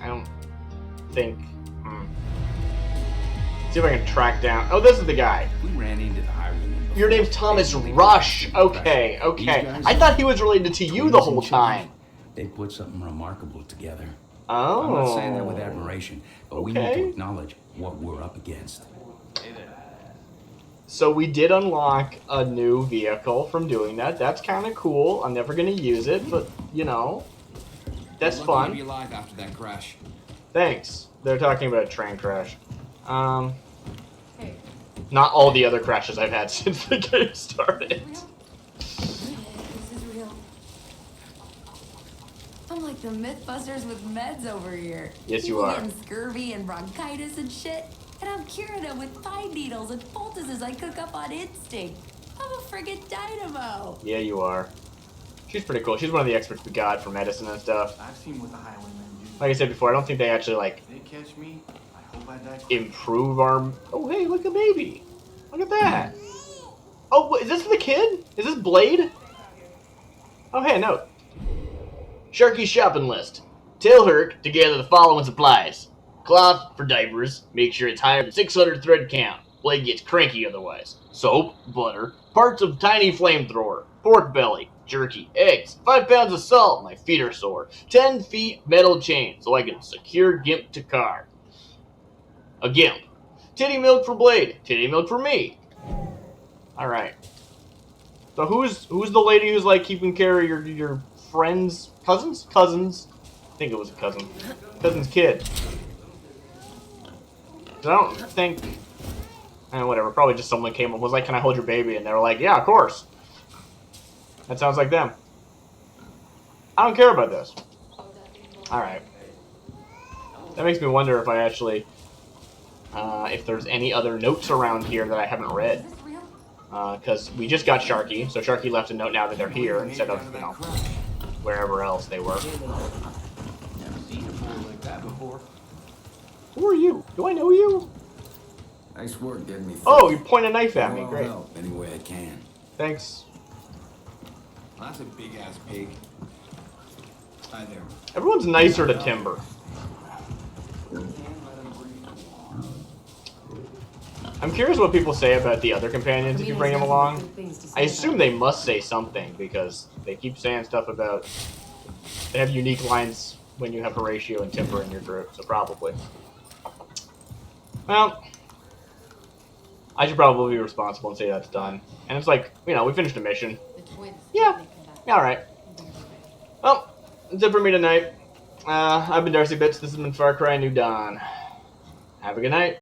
I don't think. See if I can track down. Oh, this is the guy. We ran into the highwayman. Your name's Thomas Rush. Okay, okay. I thought he was related to you the whole time. They put something remarkable together. Oh. I'm not saying that with admiration, but we need to acknowledge what we're up against. So we did unlock a new vehicle from doing that. That's kind of cool. I'm never going to use it, but, you know, that's fun. To be alive after that crash. Thanks. They're talking about a train crash. Not all the other crashes I've had since the game started. This is real. I'm like the Mythbusters with meds over here. Yes, you People are. getting scurvy and bronchitis and shit. And I'm curing them with pine needles and poultices I cook up on instinct. I'm a friggin' dynamo. Yeah, you are. She's pretty cool. She's one of the experts we got for medicine and stuff. I've seen what the highwaymen do. Like I said before, I don't think they actually, like, If they catch me, I hope I die quick. improve our... Oh, hey, look at baby. Look at that. Oh, is this the kid? Is this Blade? Oh, hey, a note. Sharky's shopping list. Tell her to gather the following supplies. Cloth for diapers. Make sure it's higher than 600 thread count. Blade gets cranky otherwise. Soap, butter, parts of tiny flamethrower, pork belly, jerky, eggs, 5 pounds of salt. My feet are sore. 10 feet metal chain so I can secure Gimp to car. A Gimp. Titty milk for Blade. Titty milk for me. Alright. So who's the lady who's like keeping care of your friends? Cousins? Cousins. I think it was a cousin. Cousin's kid. I don't think... whatever. Probably just someone came up and was like, can I hold your baby? And they were like, yeah, of course. That sounds like them. I don't care about this. Alright. That makes me wonder if I actually... if there's any other notes around here that I haven't read. Because we just got Sharky, so Sharky left a note now that they're here instead of, you know, wherever else they were. Never seen a fool like that before. Who are you? Do I know you? Nice work getting me through. Oh, you point a knife at me. I'll Great. help any way I can. Thanks. That's a big ass pig. Hi there. Everyone's nicer to Timber. I'm curious what people say about the other companions if you bring them along. I assume they must say something because they keep saying stuff about... They have unique lines when you have Horatio and Timber in your group, so probably. Well, I should probably be responsible and say that's done. And it's like, you know, we finished a mission. Yeah, alright. Well, that's it for me tonight. I've been DarcyBits. This has been Far Cry New Dawn. Have a good night.